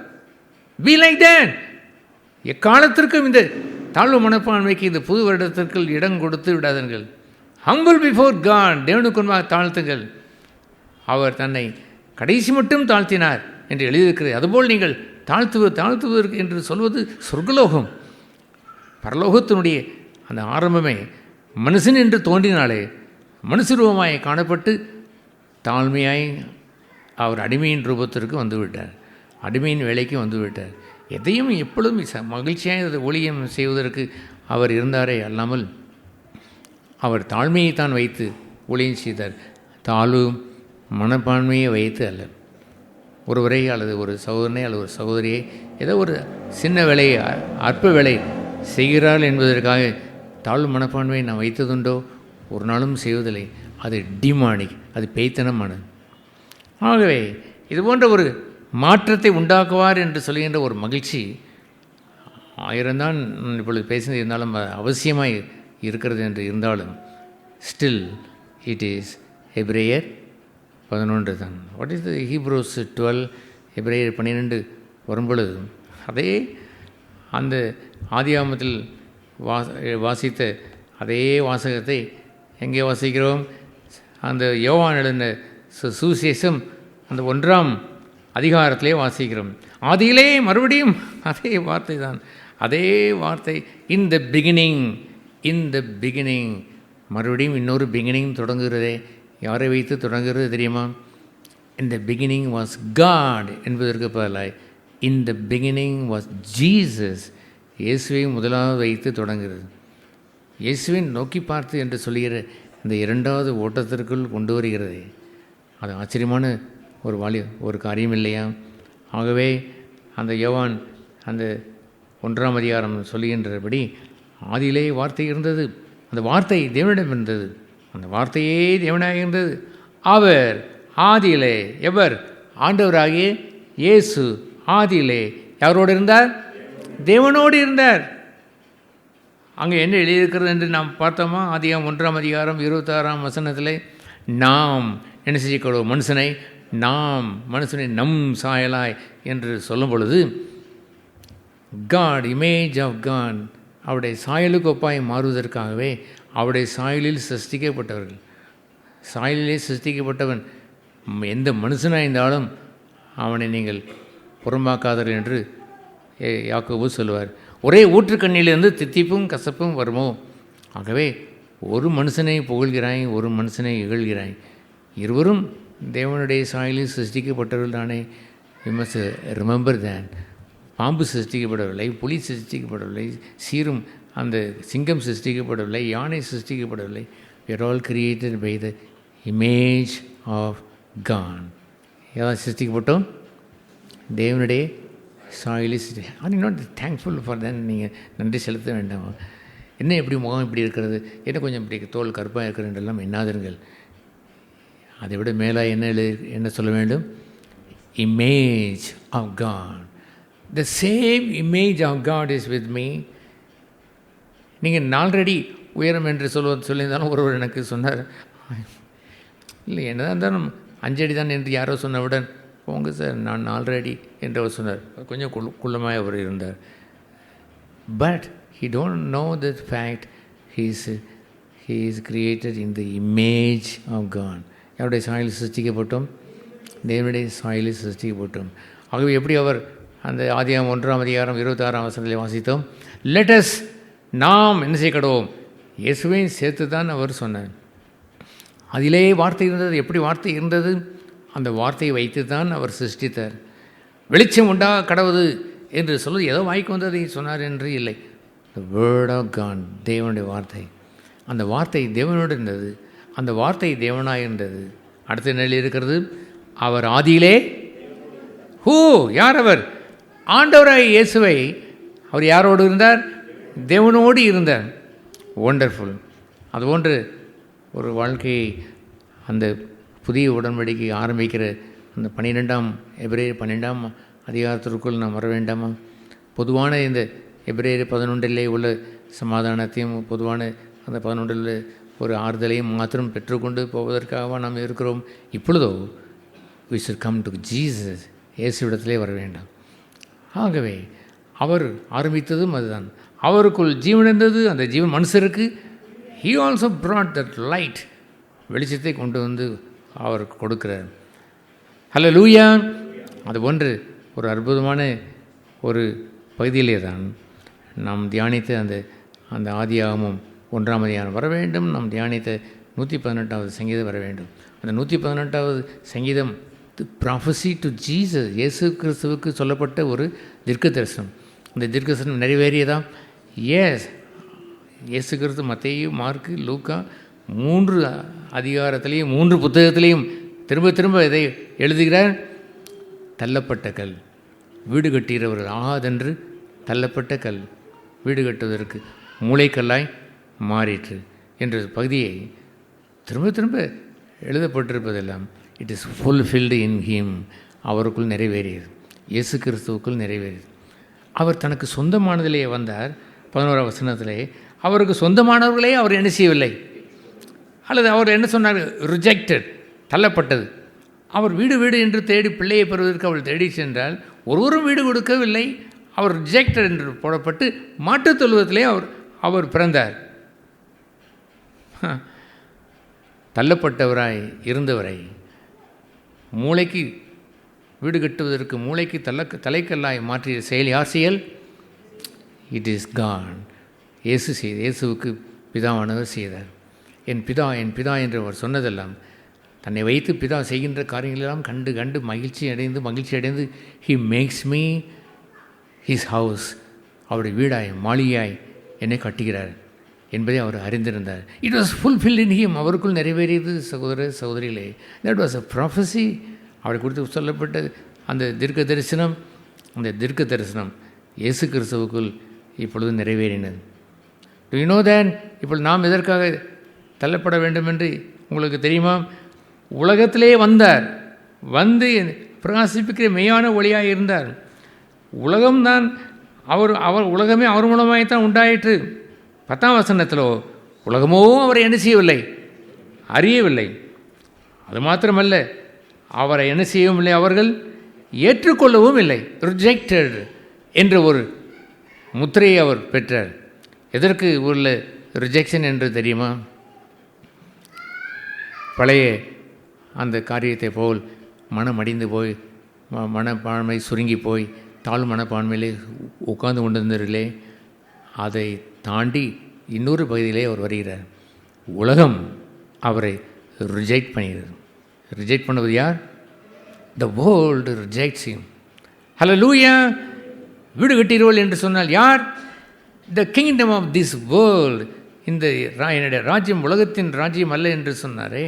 Speaker 3: B like that. எக்காலத்திற்கும் இந்த தாழ்வு மனப்பான்மைக்கு இந்த புது வருடத்திற்கு இடம் கொடுத்து விடாதீர்கள். ஹம்பிள் பிஃபோர் காட், தேவனுக்கு முன்பாக தாழ்த்துங்கள். அவர் தன்னை கடைசி மட்டும் தாழ்த்தினார் என்று எழுதியிருக்கிறது. அதுபோல் நீங்கள் தாழ்த்துவதற்கு என்று சொல்வது சொர்க்கலோகம். பரலோகத்தினுடைய அந்த ஆரம்பமே மனுஷன் என்று தோன்றினாலே மனுஷரூபமாய் காணப்பட்டு தாழ்மையாய் அவர் அடிமையின் ரூபத்திற்கு வந்துவிட்டார், அடிமையின் வேலைக்கு வந்துவிட்டார். எதையும் எப்பொழுதும் மகிழ்ச்சியாக ஊழியம் செய்வதற்கு அவர் இருந்தாரே அல்லாமல் அவர் தாழ்மையை தான் வைத்து ஊழியம் செய்தார், தாழ்வு மனப்பான்மையை வைத்து அல்ல. ஒருவரை அல்லது ஒரு சகோதரனை அல்லது ஒரு சகோதரியை ஏதோ ஒரு சின்ன வேலையை அற்ப வேலை செய்கிறாள் என்பதற்காக தாழ்வு மனப்பான்மையை நான் வைத்ததுண்டோ? ஒரு நாளும் செய்வதில்லை. அது டிமானிக், அது பேய்த்தனமானது. ஆகவே இது போன்ற ஒரு மாற்றத்தை உண்டாக்குவார் என்று சொல்கின்ற ஒரு மகிழ்ச்சி ஆயிரம்தான் இப்பொழுது பேசினது இருந்தாலும் அவசியமாக இருக்கிறது என்று இருந்தாலும் ஸ்டில் இட் இஸ் எபிரேயர் 11 தான். What is the Hebrews 12? எபிரேயர் 12 வரும்பொழுது அதே அந்த ஆதியாகமத்தில் வாசித்த அதே வாசகத்தை எங்கே வாசிக்கிறோம்? அந்த யோவான் எழுதின சுவிசேஷம் அந்த 1ஆம் அதிகாரத்திலே வாசிக்கிறோம். ஆதியிலே மறுபடியும் அதே வார்த்தை தான், அதே வார்த்தை. இன் த பிகினிங் மறுபடியும் இன்னொரு பிகினிங் தொடங்குகிறதே. யாரை வைத்து தொடங்குகிறது தெரியுமா? இன் த பிகினிங் வாஸ் காட் என்பதற்கு பதிலாக இன் த பிகினிங் வாஸ் ஜீசஸ். இயேசுவை முதலாவது வைத்து தொடங்குகிறது. இயேசுவை நோக்கி பார்த்து என்று சொல்லுகிற இந்த 2வது ஓட்டத்திற்குள் கொண்டு வருகிறது. அது ஆச்சரியமான ஒரு காரியம் இல்லையா? ஆகவே அந்த யோவான் அந்த 1ஆம் அதிகாரம் சொல்லுகின்றபடி ஆதியிலே வார்த்தை இருந்தது, அந்த வார்த்தை தேவனிடம் இருந்தது, அந்த வார்த்தையே தேவனாக இருந்தது. அவர் ஆதியிலே எவர்? ஆண்டவராகிய இயேசு ஆதியிலே யாரோடு இருந்தார்? தேவனோடு இருந்தார். அங்கே என்ன எழுதியிருக்கிறது என்று நாம் பார்த்தோமா? ஆதியாகமம் 1ஆம் அதிகாரம் 26ஆம் வசனத்திலே நாம் என்ன செய்யக்கூடும்? மனுஷனை நம் சாயலாய் என்று சொல்லும் பொழுது காட், இமேஜ் ஆஃப் காட், அவருடைய சாயலுக்கு ஒப்பாய் மாறுவதற்காகவே அவருடைய சாயலில் சிருஷ்டிக்கப்பட்டவர்கள். சாயலிலே சிருஷ்டிக்கப்பட்டவன் எந்த மனுஷனாக இருந்தாலும் அவனை நீங்கள் புறம்பாக்காதீர்கள் என்று யாக்கோபு சொல்லுவார். ஒரே ஊற்றுக்கண்ணிலிருந்து தித்திப்பும் கசப்பும் வருமோ? ஆகவே ஒரு மனுஷனை புகழ்கிறாய், ஒரு மனுஷனை இகழ்கிறாய். இருவரும் தேவனுடைய சாயலில் சிருஷ்டிக்கப்பட்டவர்கள் தானே. We must remember that. பாம்பு சிருஷ்டிக்கப்படவில்லை, புலி சிருஷ்டிக்கப்படவில்லை, சீரும் அந்த சிங்கம் சிருஷ்டிக்கப்படவில்லை, யானை சிருஷ்டிக்கப்படவில்லை. we are all created by the image of God. யார் சிருஷ்டிக்கப்பட்டோம்? தேவனுடைய சாயலில் சிருஷ்டி. அது நாட் தேங்க்ஃபுல் ஃபார் தென். நீங்கள் நன்றி செலுத்த வேண்டாம். என்ன எப்படி முகம் இப்படி இருக்கிறது, என்ன கொஞ்சம் இப்படி தோல் கருப்பாக இருக்கிறதெல்லாம் எண்ணாதிருங்கள். அதை விட மேலாக என்ன சொல்ல வேண்டும்? Image of God. The same image of God is with me. நீங்கள் 4 அடி உயரம் என்று சொல்லியிருந்தாலும் ஒருவர் எனக்கு சொன்னார், இல்லை என்னதான் இருந்தாலும் 5 அடி தான் என்று யாரோ சொன்னவுடன், போங்க சார் நான் 4 அடி என்று அவர் சொன்னார். கொஞ்சம் குள்ளமாக அவர் இருந்தார். But he don't know that fact. he is created in the image of God. யாருடைய சாயலில் சிருஷ்டிக்கப்பட்டோம்? தேவனுடைய சாயலில் சிருஷ்டிக்கப்பட்டோம். ஆகவே எப்படி அவர் அந்த ஆதியாகமம் 1ஆம் அதிகாரம் 26ஆம் வசனத்தில் வாசித்தோம். லெட்டஸ், நாம் என்ன செய்யக்கூடும்? இயேசுவையும் சேர்த்து தான் அவர் சொன்னார். அதிலே வார்த்தை இருந்தது. எப்படி வார்த்தை இருந்தது? அந்த வார்த்தையை வைத்து தான் அவர் சிருஷ்டித்தார். வெளிச்சம் உண்டாக கடவுது என்று சொல்வது ஏதோ வாய்க்கு வந்ததை சொன்னார் என்று இல்லை. த வேர்ட் ஆஃப் காட், தேவனுடைய வார்த்தை. அந்த வார்த்தை தேவனோடு இருந்தது, அந்த வார்த்தை தேவனாக இருந்தது. அடுத்த நிலையில் இருக்கிறது, அவர் ஆதியிலே யார்? அவர் ஆண்டவராய் இயேசுவை அவர் யாரோடு இருந்தார்? தேவனோடு இருந்தார். ஒண்டர்ஃபுல். அதுபோன்று ஒரு வாழ்க்கையை அந்த புதிய உடன்படிக்கை ஆரம்பிக்கிற அந்த 12ஆம் எபிரேயர் 12ஆம் அதிகாரத்திற்குள் நாம் வர வேண்டாமா? பொதுவான இந்த எபிரேயர் 11 உள்ள சமாதானத்தையும் பொதுவான அந்த 11 ஒரு ஆறுதலையும் மாத்திரம் பெற்றுக்கொண்டு போவதற்காக நாம் இருக்கிறோம். இப்பொழுதோ we should come to Jesus. இயேசுவிடத்திலே வர வேண்டாம். ஆகவே அவர் ஆரம்பித்ததும் அதுதான். அவருக்குள் ஜீவன் இருந்தது, அந்த ஜீவன் மனுஷருக்கு he also brought that light, வெளிச்சத்தை கொண்டு வந்து அவருக்கு கொடுக்கிறார். ஹல்லேலூயா. அதுபோன்று ஒரு அற்புதமான ஒரு பகுதியிலே தான் நாம் தியானித்த அந்த ஆதியாகமம் 1ஆம் அதிகாரம் வர வேண்டும். நாம் தியானித்த 118வது சங்கீதம் வர வேண்டும். அந்த 118வது சங்கீதம் ப்ராஃபஸி டு ஜீசஸ், இயேசு கிறிஸ்துவுக்கு சொல்லப்பட்ட ஒரு தீர்க்க தரிசனம். இந்த தீர்க்க தரிசனம் நிறைவேறியதா? எஸ். இயேசு கிறிஸ்து மத்தேயு, மார்க்கு, லூக்கா 3 அதிகாரத்திலையும் 3 புத்தகத்திலையும் திரும்ப திரும்ப இதை எழுதுகிறார். தள்ளப்பட்ட கல் வீடு கட்டுகிறவர்கள் ஆகாதென்று தள்ளப்பட்ட கல் வீடு கட்டுவதற்கு மூளைக்கல்லாய் மாறிற்று என்ற பகுதியை திரும்ப திரும்ப எழுதப்பட்டிருப்பதெல்லாம் it is fulfilled in him, அவருக்குள் நிறைவேறியது, இயேசு கிறிஸ்துவுக்குள் நிறைவேறியது. அவர் தனக்கு சொந்தமானதிலே வந்தார். 11ஆம் வசனத்திலே அவருக்கு சொந்தமானவர்களே அவர் என்ன செய்யவில்லை, அல்லது அவர் என்ன சொன்னார்? ரிஜெக்டட், தள்ளப்பட்டது. அவர் வீடு வீடு என்று தேடி பிள்ளையை பெறுவதற்கு அவள் தேடி சென்றால் ஒருவரும் வீடு கொடுக்கவில்லை. அவர் ரிஜெக்டட் என்று போடப்பட்டு மாட்டுத் தொழுவத்திலே அவர் பிறந்தார். தள்ளப்பட்டவராய் இருந்தவரை மூளைக்கு வீடு கட்டுவதற்கு மூளைக்கு தலைக்கல்லாய் மாற்றிய செயல் யார் செயல்? It is God. இயேசு செய்த, இயேசுவுக்கு பிதாவானவர் செய்தார். என் பிதா என்று அவர் சொன்னதெல்லாம் தன்னை வைத்து பிதா செய்கின்ற காரியங்களெல்லாம் கண்டு கண்டு மகிழ்ச்சி அடைந்து he makes me his house, அவருடைய வீடாய் மாளிகையாய் என்னை கட்டுகிறார் என்பதை அவர் அறிந்திருந்தார். It was fulfilled in him, அவருக்குள் நிறைவேறியது. சகோதர சகோதரிகளே, தட் வாஸ் அ ப்ராஃபஸி. அவரை குறித்து சொல்லப்பட்ட அந்த தீர்க்க தரிசனம், அந்த தீர்க்க தரிசனம் இயேசு கிறிஸ்துவுக்குள் இப்பொழுது நிறைவேறினது. Do you know that? இப்பொழுது நாம் எதற்காக தள்ளப்பட வேண்டும் என்று உங்களுக்கு தெரியுமா? உலகத்திலே வந்தார், வந்து பிரகாசிப்பிக்கிற மெய்யான ஒளியாக இருந்தார். உலகம்தான் அவர் உலகமே அவர் மூலமாகத்தான் உண்டாயிற்று. 10ஆம் வசனத்திலோ உலகமோ அவரை என்ன செய்யவில்லை, அறியவில்லை. அது மாத்திரமல்ல, அவரை என்ன செய்யவும் இல்லை, அவர்கள் ஏற்றுக்கொள்ளவும் இல்லை. ரிஜெக்டட் என்ற ஒரு முத்திரையை அவர் பெற்றார். எதற்கு உள்ள ரிஜெக்ஷன் என்று தெரியுமா? பழைய அந்த காரியத்தை போல் மனம் அடிந்து போய் மனப்பான்மை சுருங்கி போய் தாழ் மனப்பான்மையிலே உட்கார்ந்து கொண்டிருந்தவர்களே, அதை தாண்டி இன்னொரு பகுதியிலே அவர் வருகிறார். உலகம் அவரை ரிஜெக்ட் பண்ணுகிறது. ரிஜெக்ட் பண்ணுவது யார்? The world rejects him. Hallelujah. வீடு கட்டிடுவோல் என்று சொன்னால் யார்? The kingdom of this world. இந்த என்னுடைய ராஜ்யம் உலகத்தின் ராஜ்யம் அல்ல என்று சொன்னாரே,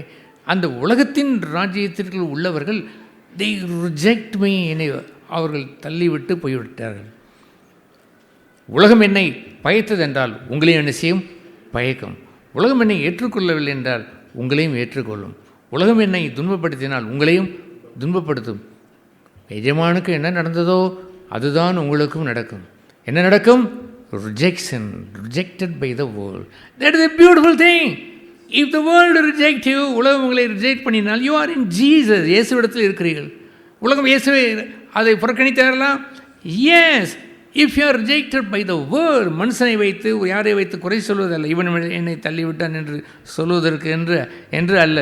Speaker 3: அந்த உலகத்தின் ராஜ்யத்திற்கு உள்ளவர்கள் they reject me, என்னை அவர்கள் தள்ளிவிட்டு போய்விட்டார்கள். உலகம் என்னை பயத்தது என்றால் உங்களையும் என்ன செய்யும்? பயக்கும். உலகம் என்னை ஏற்றுக்கொள்ளவில்லை என்றால் உங்களையும் ஏற்றுக்கொள்ளும். உலகம் என்னை துன்பப்படுத்தினால் உங்களையும் துன்பப்படுத்தும். எஜமானுக்கு என்ன நடந்ததோ அதுதான் உங்களுக்கும் நடக்கும். என்ன நடக்கும்? Rejection, rejected by the world. That is a beautiful thing. If the world reject you, உலகம் உங்களை ரிஜெக்ட் பண்ணினால் you are in Jesus, இயேசுவிடத்தில் இருக்கிறீர்கள். உலகம் இயேசுவை அதை புறக்கணித்தார்களாம். Yes. If you are rejected by the world, மனுஷனை வைத்து யாரை வைத்து குறை சொல்வதல்ல, இவன் என்னை தள்ளிவிட்டான் என்று சொல்வதற்கு என்று அல்ல.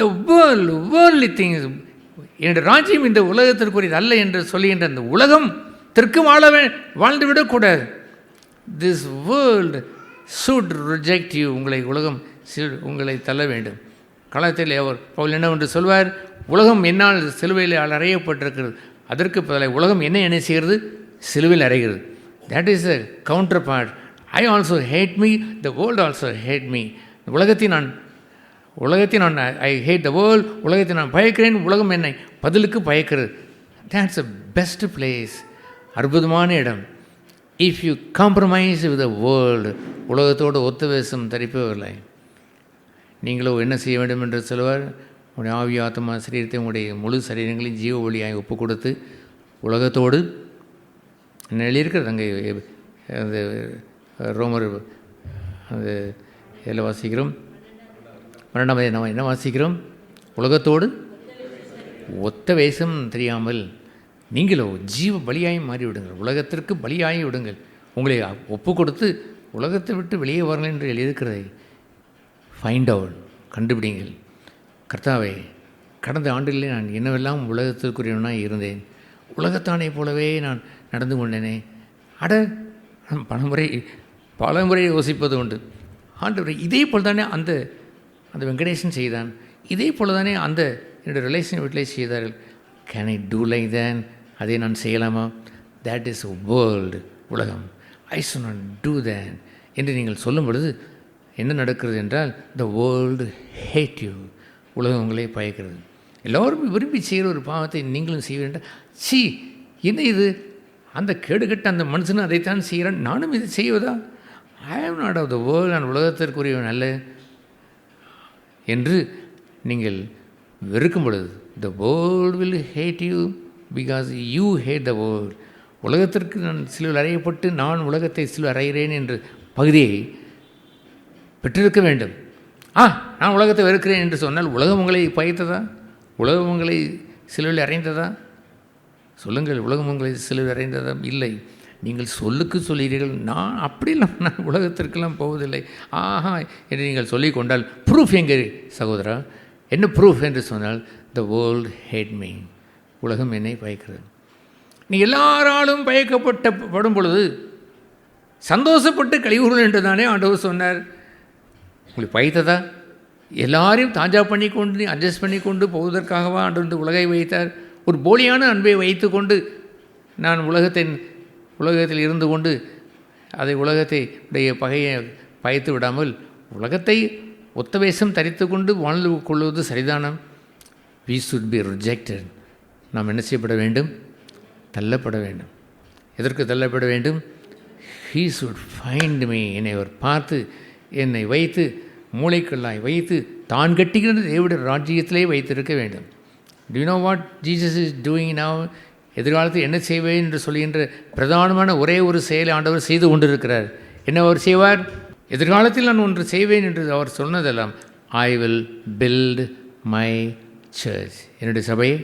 Speaker 3: த வேர்ல்ட்லி திங்ஸ், என்னுடைய ராஜ்யம் இந்த உலகத்திற்குரியது அல்ல என்று சொல்லுகின்ற அந்த உலகத்திற்கு வாழ்ந்து விடக்கூடாது. This world should reject you. உங்களை தள்ள வேண்டும். காலத்தில் அவர் பவுல் என்னவென்று சொல்வார்? உலகம் என்னால் சிலுவையில் அறையப்பட்டிருக்கிறது, அதற்கு பதிலாக உலகம் என்ன செய்கிறது? சிலுவையில் அறைகிறது. That is a counterpart. I also hate me, the world also hate me. உலகத்தை நான் ஐ ஹேட் த வேர்ல்ட். உலகத்தை நான் பயக்கிறேன், உலகம் என்னை பதிலுக்கு பயக்கிறது. தேட்ஸ் அ பெஸ்ட் பிளேஸ், அற்புதமான இடம். If you compromise with the world, உலகத்தோடு ஒத்துவேசம் தரிப்பவில்லை, நீங்களோ என்ன செய்ய வேண்டும் என்று சொல்வார்? உங்களுடைய ஆவி ஆத்மா சரீரத்தை உங்களுடைய முழு சரீரங்களையும் ஜீவ ஒளியாய் ஒப்பு கொடுத்து உலகத்தோடு என்ன எழுதியிருக்கிறது அங்கே அந்த ரோமர் அந்த இதில் வாசிக்கிறோம் 12 நம்ம என்ன வாசிக்கிறோம்? உலகத்தோடு ஒத்த வேஷம் தெரியாமல் நீங்களோ ஜீவ பலியாய் மாறி விடுங்கள், உலகத்திற்கு பலியாகி விடுங்கள், உங்களை ஒப்பு கொடுத்து உலகத்தை விட்டு வெளியே வாருங்கள் என்று எழுதியிருக்கிறதை ஃபைண்ட் அவுட், கண்டுபிடிங்கள். கர்த்தாவே, கடந்த ஆண்டுகளிலே நான் என்னவெல்லாம் உலகத்திற்குரியவனாக இருந்தேன், உலகத்தானை போலவே நான் நடந்து கொண்டேனே. பலமுறை யோசிப்பது உண்டு. ஆண்டவரே, இதே போல் தானே அந்த வெங்கடேசன் செய்தான், இதே போல் தானே அந்த என்னுடைய ரிலேஷன் வீட்டிலே செய்தார்கள். கேன் ஐ டூ லைக் தேன்? அதை நான் செய்யலாமா? தேட் இஸ் வேர்ல்டு, உலகம். ஐ ஷுட் நாட் டூ தேன் என்று நீங்கள் சொல்லும் பொழுது என்ன நடக்கிறது என்றால், த வேர்ல்டு ஹேட் யூ, உலகம் உங்களே பயக்கிறது. எல்லோரும் விரும்பி செய்கிற ஒரு பாவத்தை நீங்களும் செய்ய வேண்டாம். சி, என்ன இது, அந்த கேடுகட்ட அந்த மனுஷனும் அதைத்தான் செய்கிறான், நானும் இது செய்வதா? ஐ am not of the world, நான் உலகத்திற்குரியவன் அல்ல என்று நீங்கள் வெறுக்கும் பொழுது, the world will hate you because you hate the world. உலகத்திற்கு நான் சிலுவையில் அறையப்பட்டு நான் உலகத்தை சிலுவை அறைகிறேன் என்ற பகுதியை பெற்றிருக்க வேண்டும். நான் உலகத்தை வெறுக்கிறேன் என்று சொன்னால் உலகம் உங்களை பயத்ததா? உலகம் உங்களை சிலுவையில் அறைந்ததா? சொல்லுங்கள், உலகம் உங்களை சிலுவையில் அறைந்ததா? இல்லை. நீங்கள் சொல்லுக்கு சொல்கிறீர்கள், நான் அப்படிலாம் நான் உலகத்திற்கெல்லாம் போவதில்லை என்று நீங்கள் சொல்லிக் கொண்டால் ப்ரூஃப் எங்கே சகோதரா? என்ன ப்ரூஃப் என்று சொன்னால், த வேர்ல்டு ஹேட் மீ, உலகம் என்னை பயக்கிறது. நீ எல்லாராலும் பயக்கப்படும் பொழுது சந்தோஷப்பட்டு கழிவுகள் என்று தானே ஆண்டவர் சொன்னார். உங்களுக்கு பயத்ததா? எல்லாரையும் தாஜா பண்ணி கொண்டு அட்ஜஸ்ட் பண்ணி கொண்டு போவதற்காகவா ஆண்டவர் உலகை வைத்தார்? ஒரு போலியான அன்பை வைத்து கொண்டு நான் உலகத்தில் இருந்து கொண்டு அதை உலகத்தை உடைய பகையை பயத்து விடாமல் உலகத்தை ஒத்த வேஷம் தரித்து கொண்டு வாழ்ந்து கொள்வது சரிதானம்? We should be rejected. நாம் என்ன செய்யப்பட வேண்டும்? தள்ளப்பட வேண்டும். எதற்கு தள்ளப்பட வேண்டும்? ஹீ சுட் ஃபைண்ட் மீ, என்னை அவர் பார்த்து என்னை வைத்து மூளைக்கல்லாய் வைத்து தான் கட்டிக்கிறது தேவனுடைய ராஜ்யத்திலே வைத்திருக்க வேண்டும். To you know what Jesus is doing now? எதிர்காலத்தில் என்ன செய்வேன் என்று சொல்கின்ற பிரதானமான ஒரே ஒரு செயலை ஆண்டவர் செய்து கொண்டிருக்கிறார். என்ன அவர் செய்வார்? எதிர்காலத்தில் நான் ஒன்று செய்வேன் என்று அவர் சொன்னதெல்லாம், I will build my church, என்னுடைய சபையை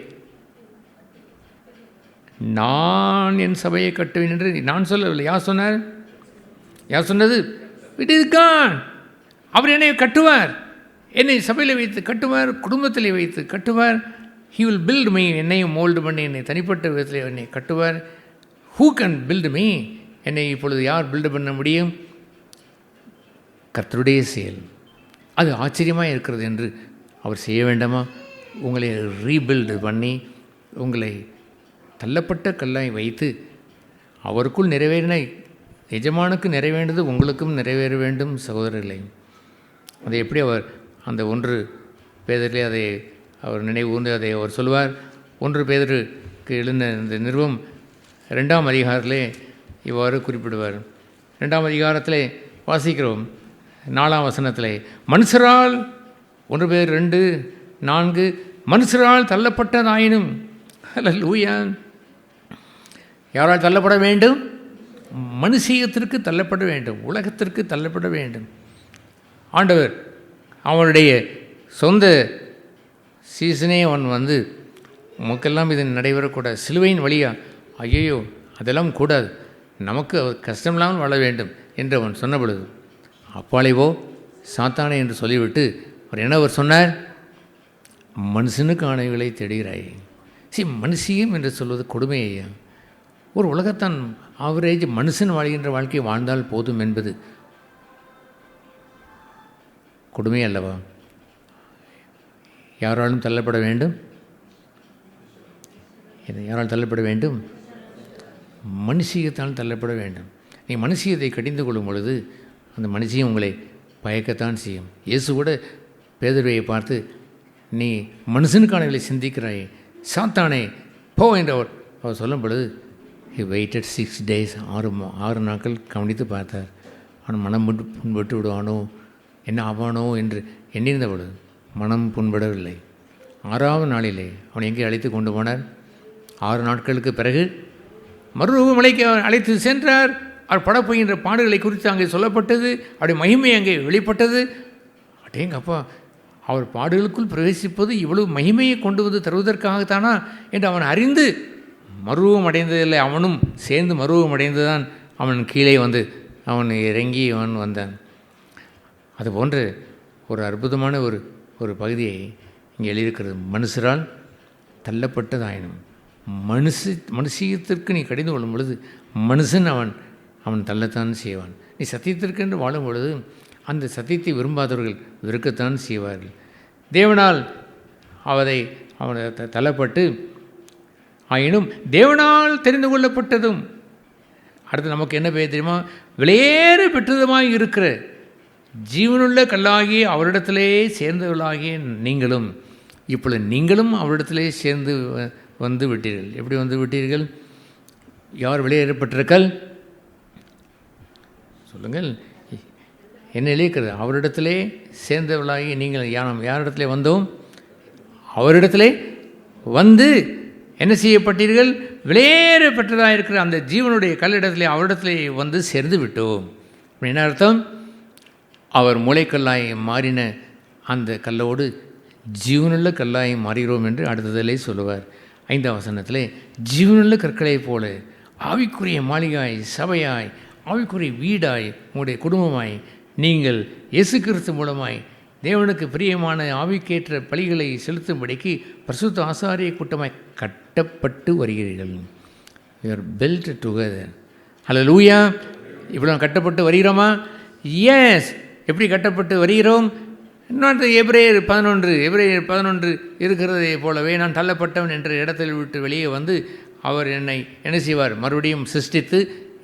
Speaker 3: நான் என் சபையை கட்டுவேன் என்று நான் சொல்லவில்லை. யார் சொன்னார்? யார் சொன்னது? It is God. அவர் என்னை கட்டுவார், என்னை சபையில் வைத்து கட்டுவார், குடும்பத்தில் வைத்து கட்டுவார். ஹீ வில் பில்ட் மீ, என்னையும் மோல்டு பண்ணி என்னை தனிப்பட்ட விதத்தில் என்னை கட்டுவார். Who can build me? என்னை இப்பொழுது யார் பில்டு பண்ண முடியும்? கர்த்தருடைய செயல். அது ஆச்சரியமாக இருக்கிறது என்று அவர் செய்ய வேண்டாமா? உங்களை ரீபில்டு பண்ணி உங்களை தள்ளப்பட்ட கல்லாய் வைத்து அவருக்குள் நிறைவேறின எஜமானுக்கு நிறைவேண்டது உங்களுக்கும் நிறைவேற வேண்டும் சகோதரர்களே. அதை எப்படி அவர் அந்த 1 பேதரிலே அதை அவர் நினைவு கூர்ந்து அதை அவர் சொல்லுவார். 1 பேதருக்கு எழுந்த இந்த நிறுவம் 2ஆம் அதிகாரத்திலே இவ்வாறு குறிப்பிடுவார். 2ஆம் அதிகாரத்திலே வாசிக்கிறோம் 4ஆம் வசனத்திலே, மனுஷரால் 1 பேர் 2:4 மனுஷரால் தள்ளப்பட்டதாயினும், அல்லேலூயா, யாரால் தள்ளப்பட வேண்டும்? மனுஷீகத்திற்கு தள்ளப்பட வேண்டும், உலகத்திற்கு தள்ளப்பட வேண்டும். ஆண்டவர் அவனுடைய சொந்த சீசனே அவன் வந்து நமக்கெல்லாம் இது நடைபெறக்கூடாது, சிலுவையின் வழியா, ஐயோ அதெல்லாம் கூடாது, நமக்கு கஷ்டமில்லாமல் வாழ வேண்டும் என்று அவன் சொன்ன பொழுது, அப்பாலைவோ சாத்தானே என்று சொல்லிவிட்டு அவர் சொன்னார்? மனுஷனுக்கானவைகளை தேடுகிறாய். மனுஷியம் என்று சொல்வது கொடுமையா? ஒரு உலகத்தான் ஆவரேஜ் மனுஷன் வாழ்கின்ற வாழ்க்கை வாழ்ந்தால் போதும் என்பது கொடுமை அல்லவா? யாராலும் தள்ளப்பட வேண்டும். யாரால் தள்ளப்பட வேண்டும்? மனுஷியத்தால் தள்ளப்பட வேண்டும். நீ மனுஷியத்தை கடிந்து கொள்ளும் பொழுது அந்த மனுஷியம் உங்களை பயக்கத்தான் செய்யும். இயேசு கூட பேதுருவை பார்த்து, நீ மனுஷனுக்கானவர்களை சிந்திக்கிறாய், சாத்தானே போ என்று அவர் சொல்லும் பொழுது, he waited 6 days, 6 நாட்கள் கவனித்து பார்த்தார். அவன் மனம் புண்பட்டு விடுவானோ, என்ன ஆவானோ என்று எண்ணிருந்த பொழுது மனம் புண்படவில்லை. 6ஆவது நாளிலே அவனை எங்கே அழைத்து கொண்டு போனார்? 6 நாட்களுக்கு பிறகு மறுரூபமலைக்கு அழைத்து சென்றார். அவர் படப்போகின்ற பாடுகளை குறித்து அங்கே சொல்லப்பட்டது. அவருடைய மகிமை அங்கே வெளிப்பட்டது. அடேங்கப்பா, அவர் பாடுகளுக்குள் பிரவேசிப்பது இவ்வளவு மகிமையை கொண்டு வந்து தருவதற்காகத்தானா என்று அவன் அறிந்து மறுரூபம் அடைந்ததில்லை. அவனும் சேர்ந்து மறுரூபம் அடைந்துதான் அவன் கீழே வந்து அவன் இறங்கி அவன் வந்தான். அதுபோன்று ஒரு அற்புதமான ஒரு பகுதியை இங்கே எழுதியிருக்கிறது. மனுஷரால் தள்ளப்பட்டதாயினும் மனுஷியத்திற்கு நீ கடிந்து கொள்ளும் பொழுது மனுஷன் அவன் தள்ளத்தான் செய்வான். நீ சத்தியத்திற்கென்று வாழும் பொழுது அந்த சத்தியத்தை விரும்பாதவர்கள் வெறுக்கத்தான் செய்வார்கள். தேவனால் அவனை தள்ளப்பட்டு ஆயினும் தேவனால் தெரிந்து கொள்ளப்பட்டதும், அடுத்து நமக்கு என்ன பெயர் தெரியுமா? விலையேற பெற்றதுமாய் இருக்கிற ஜீவனுள்ள கல்லாகிய அவரிடத்திலே சேர்ந்தவர்களாகிய நீங்களும் இப்பொழுது நீங்களும் அவரிடத்திலே சேர்ந்து வந்து விட்டீர்கள். எப்படி வந்து விட்டீர்கள்? யார் வெளியேறப்பட்டிருக்கல்? சொல்லுங்கள். என்ன எழுதிக்கிறது? அவரிடத்திலே சேர்ந்தவர்களாகி நீங்கள் யாரிடத்திலே வந்தோம்? அவரிடத்திலே வந்து என்ன செய்யப்பட்டீர்கள்? வெளியேறப்பட்டதாக இருக்கிற அந்த ஜீவனுடைய கல்லிடத்திலே அவரிடத்திலே வந்து சேர்ந்து விட்டோம். என்ன அர்த்தம்? அவர் மூளைக்கல்லாய் மாறின அந்த கல்லோடு ஜீவனுள்ள கல்லாய் மாறுகிறோம் என்று அடுத்ததிலே சொல்லுவார். 5ஆம் வசனத்திலே ஜீவனுள்ள கற்களைப் போல ஆவிக்குரிய மாளிகாய், சபையாய், ஆவிக்குரிய வீடாய், உங்களுடைய குடும்பமாய் நீங்கள் இயேசு கிறிஸ்து மூலமாய் தேவனுக்கு பிரியமான ஆவிக்கேற்ற பலிகளை செலுத்தும்படிக்கு பரிசுத்த ஆசாரிய கூட்டமாய் கட்டப்பட்டு வருகிறீர்கள். You are built together. Hallelujah. இவ்வளோ கட்டப்பட்டு வருகிறோமா? எஸ். எப்படி கட்டப்பட்டு வருகிறோம்? இன்னொன்று எபிரேயர் 11 இருக்கிறதை போலவே நான் தள்ளப்பட்டவன் என்ற இடத்தில் விட்டு வெளியே வந்து அவர் என்னை என்ன செய்வார்? மறுபடியும் சிருஷ்டித்து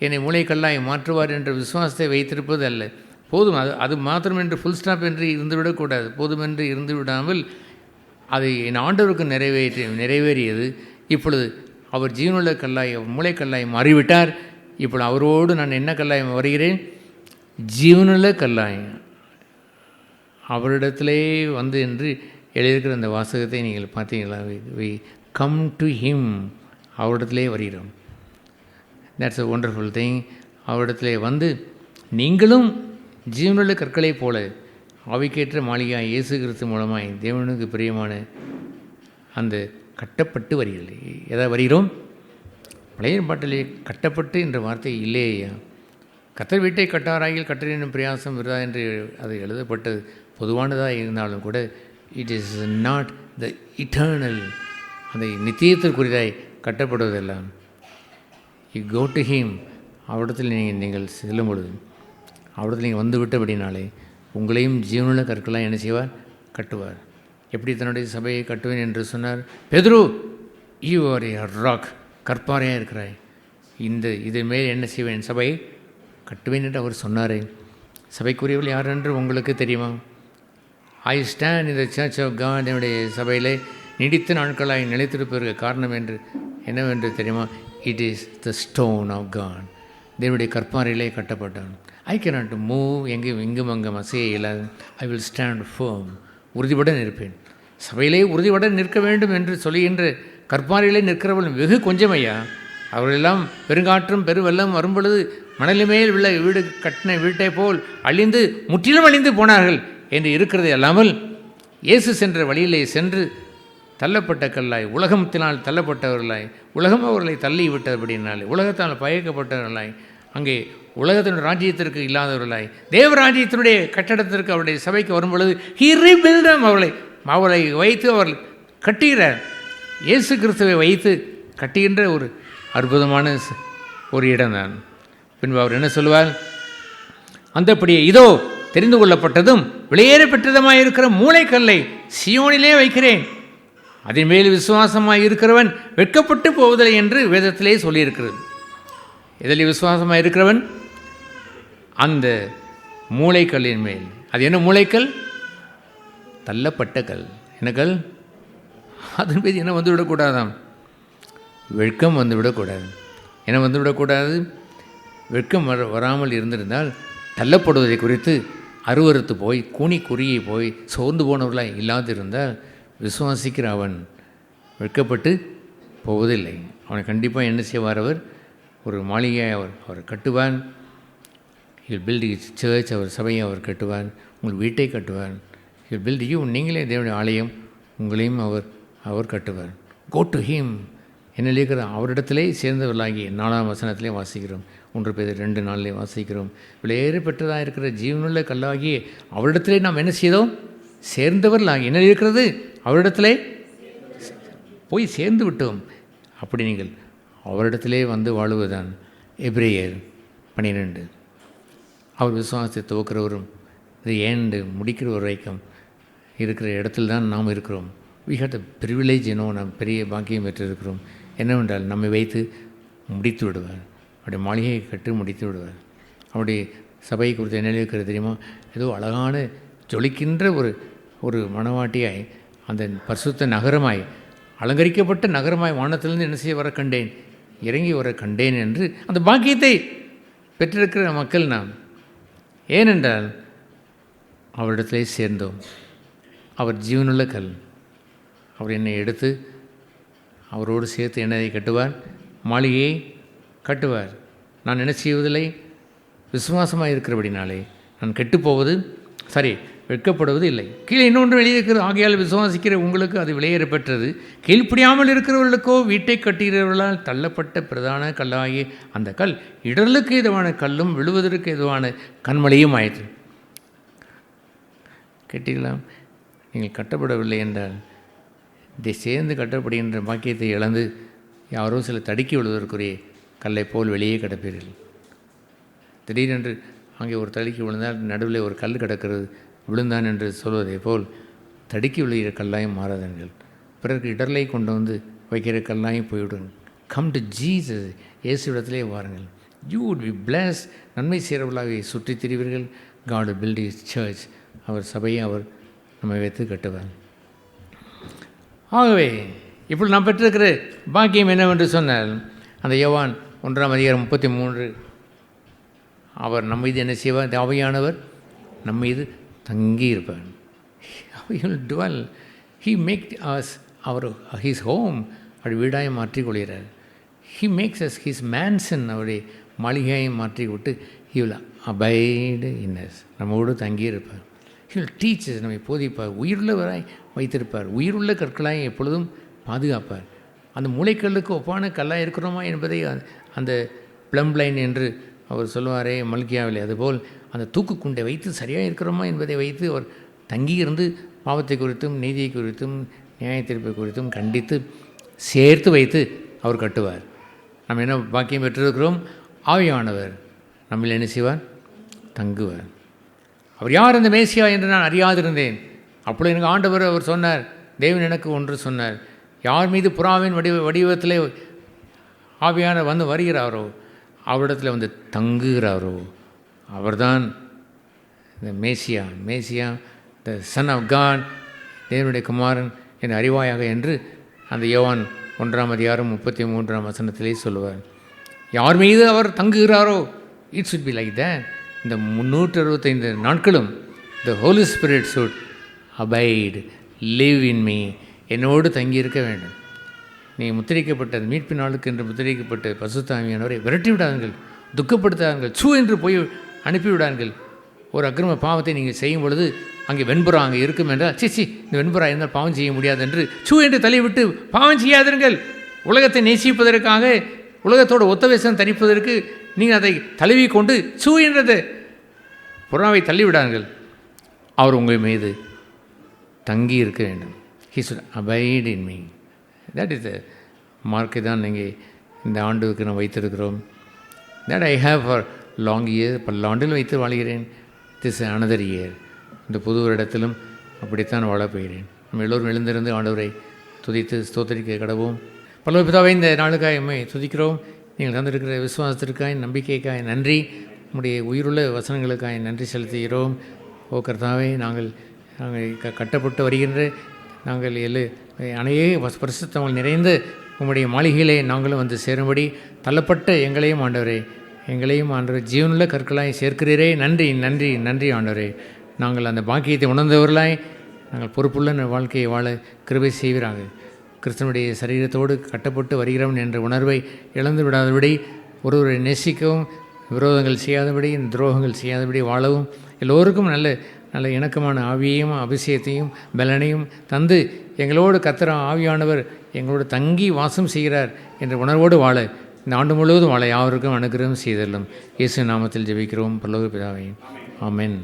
Speaker 3: என்னை மூளைக்கல்லாய் மாற்றுவார் என்ற விசுவாசத்தை வைத்திருப்பது அல்ல. போதும், அது மாத்திரம் என்று ஃபுல் ஸ்டாப் என்று இருந்துவிடக்கூடாது. போதும் என்று இருந்து விடாமல் அது என் ஆண்டவருக்கு நிறைவேறியது. இப்பொழுது அவர் ஜீவனுள்ள கல்லாய், மூளைக்கல்லாய் மாறிவிட்டார். இப்பொழுது அவரோடு நான் என்ன கல்லாய் வருகிறேன்? ஜீவனுள்ள கல்லாய் அவரிடத்திலே வந்து என்று எழுதியிருக்கிற அந்த வாசகத்தை நீங்கள் பார்த்தீங்களா? We come to him. அவரிடத்திலே வருகிறோம். That's a wonderful thing. அவரிடத்திலே வந்து நீங்களும் ஜீவனுள்ள கற்களைப் போல ஆவிக்கேற்ற மாளிகையாய் இயேசு கிறிஸ்து மூலமாய் தேவனுக்கு பிரியமான அந்த கட்டப்பட்டு வருகிறது. எதாவது வருகிறோம்? பழைய பாட்டிலே கட்டப்பட்டு என்ற வார்த்தை இல்லையா? கத்தர் வீட்டை கட்டாராயில் கட்டரின் பிரயாசம் விருதா என்று அது எழுதப்பட்டது பொதுவானதாக இருந்தாலும் கூட it is not the eternal, அந்த நித்தியத்திற்குரியதாய் கட்டப்படுவதெல்லாம். You go to him. அவரிடத்தில் நீங்கள் செல்லும் பொழுது அவரிடத்தில் நீங்கள் வந்து விட்டபடினாலே உங்களையும் ஜீவனுள்ள கற்களாக என்ன செய்வார்? கட்டுவார். எப்படி தன்னுடைய சபையை கட்டுவேன் என்று சொன்னார்? பேதுரு, யூ ஆர் ஏ ராக். கற்பாறையாக இருக்கிறாய். இதன் மேல் என்ன செய்வேன்? சபையை கட்டுவேன் என்று அவர் சொன்னாரே. சபைக்குரியவர்கள் யார் என்று உங்களுக்கு தெரியுமா? I stand in the church of God. என்னுடைய சபையிலே நீடித்த நாட்களாய் நிலைத்திருப்பதற்கு காரணம் என்று என்னவென்று தெரியுமா? It is the stone of God. தேவனுடைய கற்பாறையிலே கட்டப்பட்டான். I cannot move. இங்கும் அங்கும் அசைய இயலாது. I will stand firm. உறுதியுடன் இருப்பேன். சபையிலே உறுதியுடன் நிற்க வேண்டும் என்று சொல்லுகின்ற கற்பாறையிலே நிற்கிறவர்கள் வெகு கொஞ்சமையா. அவர்களெல்லாம் பெருங்காற்றும் பெருவெல்லம் வரும்பொழுது மணலி மேல் உள்ள வீடு கட்டின வீட்டை போல் முற்றிலும் அழிந்து போனார்கள் என்று இருக்கிறது அல்லாமல் இயேசு சென்ற வழியிலே சென்று தள்ளப்பட்ட கல்லாய், உலகத்தினால் தள்ளப்பட்டவர்களாய், உலகம் அவர்களை தள்ளி விட்டபடினாலே, உலகத்தால் பயக்கப்பட்டவர்களாய், அங்கே உலகத்தின் ராஜ்யத்திற்கு இல்லாதவர்களாய் தேவராஜ்யத்தினுடைய கட்டடத்திற்கு அவருடைய சபைக்கு வரும்பொழுது ஹீ ரீபில்டம். அவளை வைத்து அவர் கட்டுகிறார். இயேசு கிறிஸ்துவை வைத்து கட்டுகின்ற ஒரு அற்புதமான ஒரு இடம்தான். பின்பு அவர் என்ன சொல்லுவார்? அந்தப்படியே இதோ தெரிந்து கொள்ளப்பட்டதும் வெளியேற பெற்றதுமாய் இருக்கிற மூளைக்கல்லை சியோனிலே வைக்கிறேன். அதன் மேல் விசுவாசமாய் இருக்கிறவன் வெட்கப்பட்டு போவதில்லை என்று வேதத்திலே சொல்லியிருக்கிறது. இதில் விசுவாசமாக இருக்கிறவன் அந்த மூளைக்கல்லின் மேல். அது என்ன மூளைக்கல்? தள்ளப்பட்ட கல். என்ன கல்? அதன் மீது என்ன வந்துவிடக்கூடாதாம்? வெட்கம் வந்துவிடக்கூடாது. என்ன வந்துவிடக்கூடாது? வெட்கம் வராமல் இருந்திருந்தால் தள்ளப்படுவதை குறித்து அருவறுத்து போய் கூனி குறுகி போய் சோர்ந்து போனவர்களாக இல்லாதிருந்தால் விசுவாசிக்கிற அவன் வெட்கப்பட்டு போவதில்லை. அவனை கண்டிப்பாக என்ன செய்வார்? அவர் ஒரு மாளிகையை அவர் கட்டுவான். ஹில் பில்ட் இஸ் சர்ச், அவர் சபையை அவர் கட்டுவார். உங்கள் வீட்டை கட்டுவார். ஹில் பில்ட் யூ, நீங்களே தேவனுடைய ஆலயம், உங்களையும் அவர் கட்டுவார். Go to him. என்ன இருக்கிற அவரிடத்திலே சேர்ந்தவர்களாகி 4ஆம் வசனத்திலே வாசிக்கிறோம். 1 Peter 2:4 வாசிக்கிறோம். விலையேற பெற்றதாக இருக்கிற ஜீவனுள்ள கல்லாகி அவரிடத்திலே நாம் என்ன செய்தோம்? சேர்ந்தவர்களாகி. என்ன இருக்கிறது? அவரிடத்திலே போய் சேர்ந்து விட்டோம். அப்படி நீங்கள் அவரிடத்திலே வந்து வாழுவதுதான். எபிரேயர் 12. அவர் விசுவாசத்தை துவக்கிறவரும் இது ஏண்டு முடிக்கிற ஒரு வரைக்கும் இருக்கிற இடத்துல தான் நாம் இருக்கிறோம். வி ஹேட் அ ப்ரிவிலேஜ், நாம் பெரிய பாக்கியம் பெற்றிருக்கிறோம். என்னவென்றால் நம்மை வைத்து முடித்து விடுவார். அவருடைய மாளிகையை கட்டு முடித்து விடுவார். அவருடைய சபையை குறித்து என்ன இருக்கிறது தெரியுமா? ஏதோ அழகான ஜொலிக்கின்ற ஒரு மணவாட்டியாய், அந்த பரிசுத்த நகரமாய், அலங்கரிக்கப்பட்ட நகரமாய் வானத்திலிருந்து என்ன செய்ய வர கண்டேன், இறங்கி வர கண்டேன் என்று அந்த பாக்கியத்தை பெற்றிருக்கிற மக்கள் நாம். ஏனென்றால் அவரிடத்திலே சேர்ந்தோம். அவர் ஜீவனுள்ள கல். அவர் என்னை எடுத்து அவரோடு சேர்த்து என்னை கட்டுவார், மாளிகையை கட்டுவார். நான் என்ன செய்வதில்லை? விசுவாசமாக இருக்கிறபடினாலே நான் கெட்டுப்போவது வெட்கப்படுவது இல்லை. கீழே இன்னொன்று வெளியிருக்கிறது. ஆகையால் விசுவாசிக்கிற உங்களுக்கு அது விலையேற பெற்றது. கீழ்ப்படியாமல் இருக்கிறவர்களுக்கோ வீட்டை கட்டுகிறவர்களால் தள்ளப்பட்ட பிரதான கல்லாகிய அந்த கல் இடர்களுக்கு எதுவான கல்லும் விழுவதற்கு எதுவான கண்மலையும் ஆயிற்று. கேட்டீர்களாம்? நீங்கள் கட்டப்படவில்லை என்றால் இதை சேர்ந்து கட்டப்படுகின்ற பாக்கியத்தை இழந்து யாரோ சில தடுக்கி விழுவதற்குரிய கல்லை போல் வெளியே கிடப்பீர்கள். திடீரென்று அங்கே ஒரு தடுக்கி விழுந்தால் நடுவில் ஒரு கல் கிடக்கிறது, விழுந்தான் என்று சொல்வதை போல் தடுக்கி விழுகிற கல்லாயும் மாறாதீர்கள். பிறருக்கு இடர்லை கொண்டு வந்து வைக்கிற கல்லாயும் போய்விடும். Come to Jesus. இயேசுவிடத்திலே வாருங்கள். You would be bless. நன்மை செய்கிறவர்களாக சுற்றி திரிவீர்கள். God build is church. அவர் சபையை அவர் நம்மை வைத்து கட்டுவார். ஆகவே இப்படி நாம் பெற்றிருக்கிற பாக்கியம் என்னவென்று சொன்னால், அந்த யோவான் 1:33 அவர் நம்ம மீது என்ன செய்வார்? ஆவியானவர் நம்ம மீது தங்கி இருப்பார். He make us his home. அப்படி வீடாக மாற்றிக்கொள்கிறார். He makes us his mansion. அவருடைய மாளிகையை மாற்றி விட்டு he will abide in us. நம்மோடு தங்கியிருப்பார். He will teachers. நம்மை போதிப்பார். உயிருள்ளவராய் வைத்திருப்பார். உயிருள்ள கற்களாய் எப்பொழுதும் பாதுகாப்பார். அந்த மூளைக்கல்லுக்கு ஒப்பான கல்லாக இருக்கிறோமா என்பதை அந்த ப்ளம் லைன் என்று அவர் சொல்லுவாரே மல்கியாவிலே, அதுபோல் அந்த தூக்குக்குண்டை வைத்து சரியாக இருக்கிறோமா என்பதை வைத்து அவர் தங்கியிருந்து பாவத்தை குறித்தும் நீதியை குறித்தும் நியாயத்தீர்ப்பை குறித்தும் கண்டித்து சேர்த்து வைத்து அவர் கட்டுவார். நம்ம என்ன பாக்கியம் பெற்றிருக்கிறோம்? ஆவியானவர் நம்மில் என்ன செய்வார்? தங்குவார். அவர் யார் அந்த மேசியா என்று நான் அறியாதிருந்தேன். அப்பொழுது எனக்கு ஆண்டவர் அவர் சொன்னார், தேவன் எனக்கு ஒன்று சொன்னார். யார் மீது புறாவின் வடிவத்தில் ஆவியான வந்து வருகிறாரோ, அவரிடத்தில் வந்து தங்குகிறாரோ, அவர்தான் இந்த மேசியா த சன் ஆஃப் காட், தேவனுடைய குமாரன் என் அறிவாயாக என்று அந்த யோவான் 1:33 சொல்லுவார். யார் மீது அவர் தங்குகிறாரோ, it should be like that. இந்த 365 நாட்களும் the holy spirit should abide, live in me. என்னோடு தங்கியிருக்க வேண்டும். நீ முத்திரிக்கப்பட்டது மீட்பு நாளுக்கு என்று முத்திரிக்கப்பட்ட பரிசுத்த ஆவியானவரை விரட்டி விடாதீர்கள், துக்கப்படுத்தாதீர்கள், சூ என்று போய் அனுப்பிவிடாதீர்கள். ஒரு அக்கிரம பாவத்தை நீங்கள் செய்யும் பொழுது அங்கே வெண்புறா அங்கே இருக்கும் என்றால், சிச்சி இந்த வெண்புறா இருந்தால் பாவம் செய்ய முடியாது என்று சூ என்று தள்ளிவிட்டு பாவம் செய்யாதீர்கள். உலகத்தை நேசிப்பதற்காக, உலகத்தோட ஒத்தவேசம் தரிப்பதற்கு நீங்கள் அதை தழுவி கொண்டு சூ என்றது புறாவை தள்ளிவிடாங்கள். அவர் உங்கள் மீது தங்கி இருக்க வேண்டும். He should abide in me. That is the மார்க்கை தான் நீங்கள் இந்த ஆண்டுக்கு நான் வைத்திருக்கிறோம். That I have for long years. பல ஆண்டில் வைத்து வாழ்கிறேன். This is another year. இந்த புது இடத்திலும் அப்படித்தான் வாழப் போகிறேன். நம்ம எல்லோரும் எழுந்திருந்து ஆண்டவரை துதித்து ஸ்தோத்திரிக்க கடவோம். பல்லவ பிதாவை இந்த நாளுக்காய் நம்மை துதிக்கிறோம். நீங்கள் தந்திருக்கிற விசுவாசத்திற்காய், நம்பிக்கைக்காய் நன்றி. நம்முடைய உயிருள்ள வசனங்களுக்காய் நன்றி செலுத்துகிறோம். ஓ கர்த்தாவே, நாங்கள் கட்டப்பட்டு வருகின்ற நாங்கள் அநேக பரிசுத்தங்கள் நிறைந்து உம்முடைய மாளிகையிலே நாங்களும் வந்து சேரும்படி தள்ளப்பட்ட எங்களையும் ஆண்டவரே ஜீவனுள்ள கற்களாய் சேர்க்கிறீரே. நன்றி ஆண்டவரே. நாங்கள் அந்த பாக்கியத்தை உணர்ந்தவர்களாய் நாங்கள் பொறுப்புள்ள வாழ்க்கையை வாழ கிருபை செய்வீராக. கிறிஸ்தனுடைய சரீரத்தோடு கட்டப்பட்டு வருகிறவன் என்ற உணர்வை இழந்து விடாதபடி, ஒருவரை நேசிக்கவும், விரோதங்கள் செய்யாதபடி, துரோகங்கள் செய்யாதபடி வாழவும், எல்லோருக்கும் நல்ல நல்ல இணக்கமான ஆவியையும் அபிஷேகத்தையும் பலனையும் தந்து, எங்களோடு கர்த்தர் ஆவியானவர் எங்களோடு தங்கி வாசம் செய்கிறார் என்ற உணர்வோடு வாழ, இந்த ஆண்டு முழுவதும் வாழ யாவருக்கும் அனுகிரகம் செய்தல்லும். இயேசு நாமத்தில் ஜெபிக்கிறோம் பரலோக பிதாவே, ஆமென்.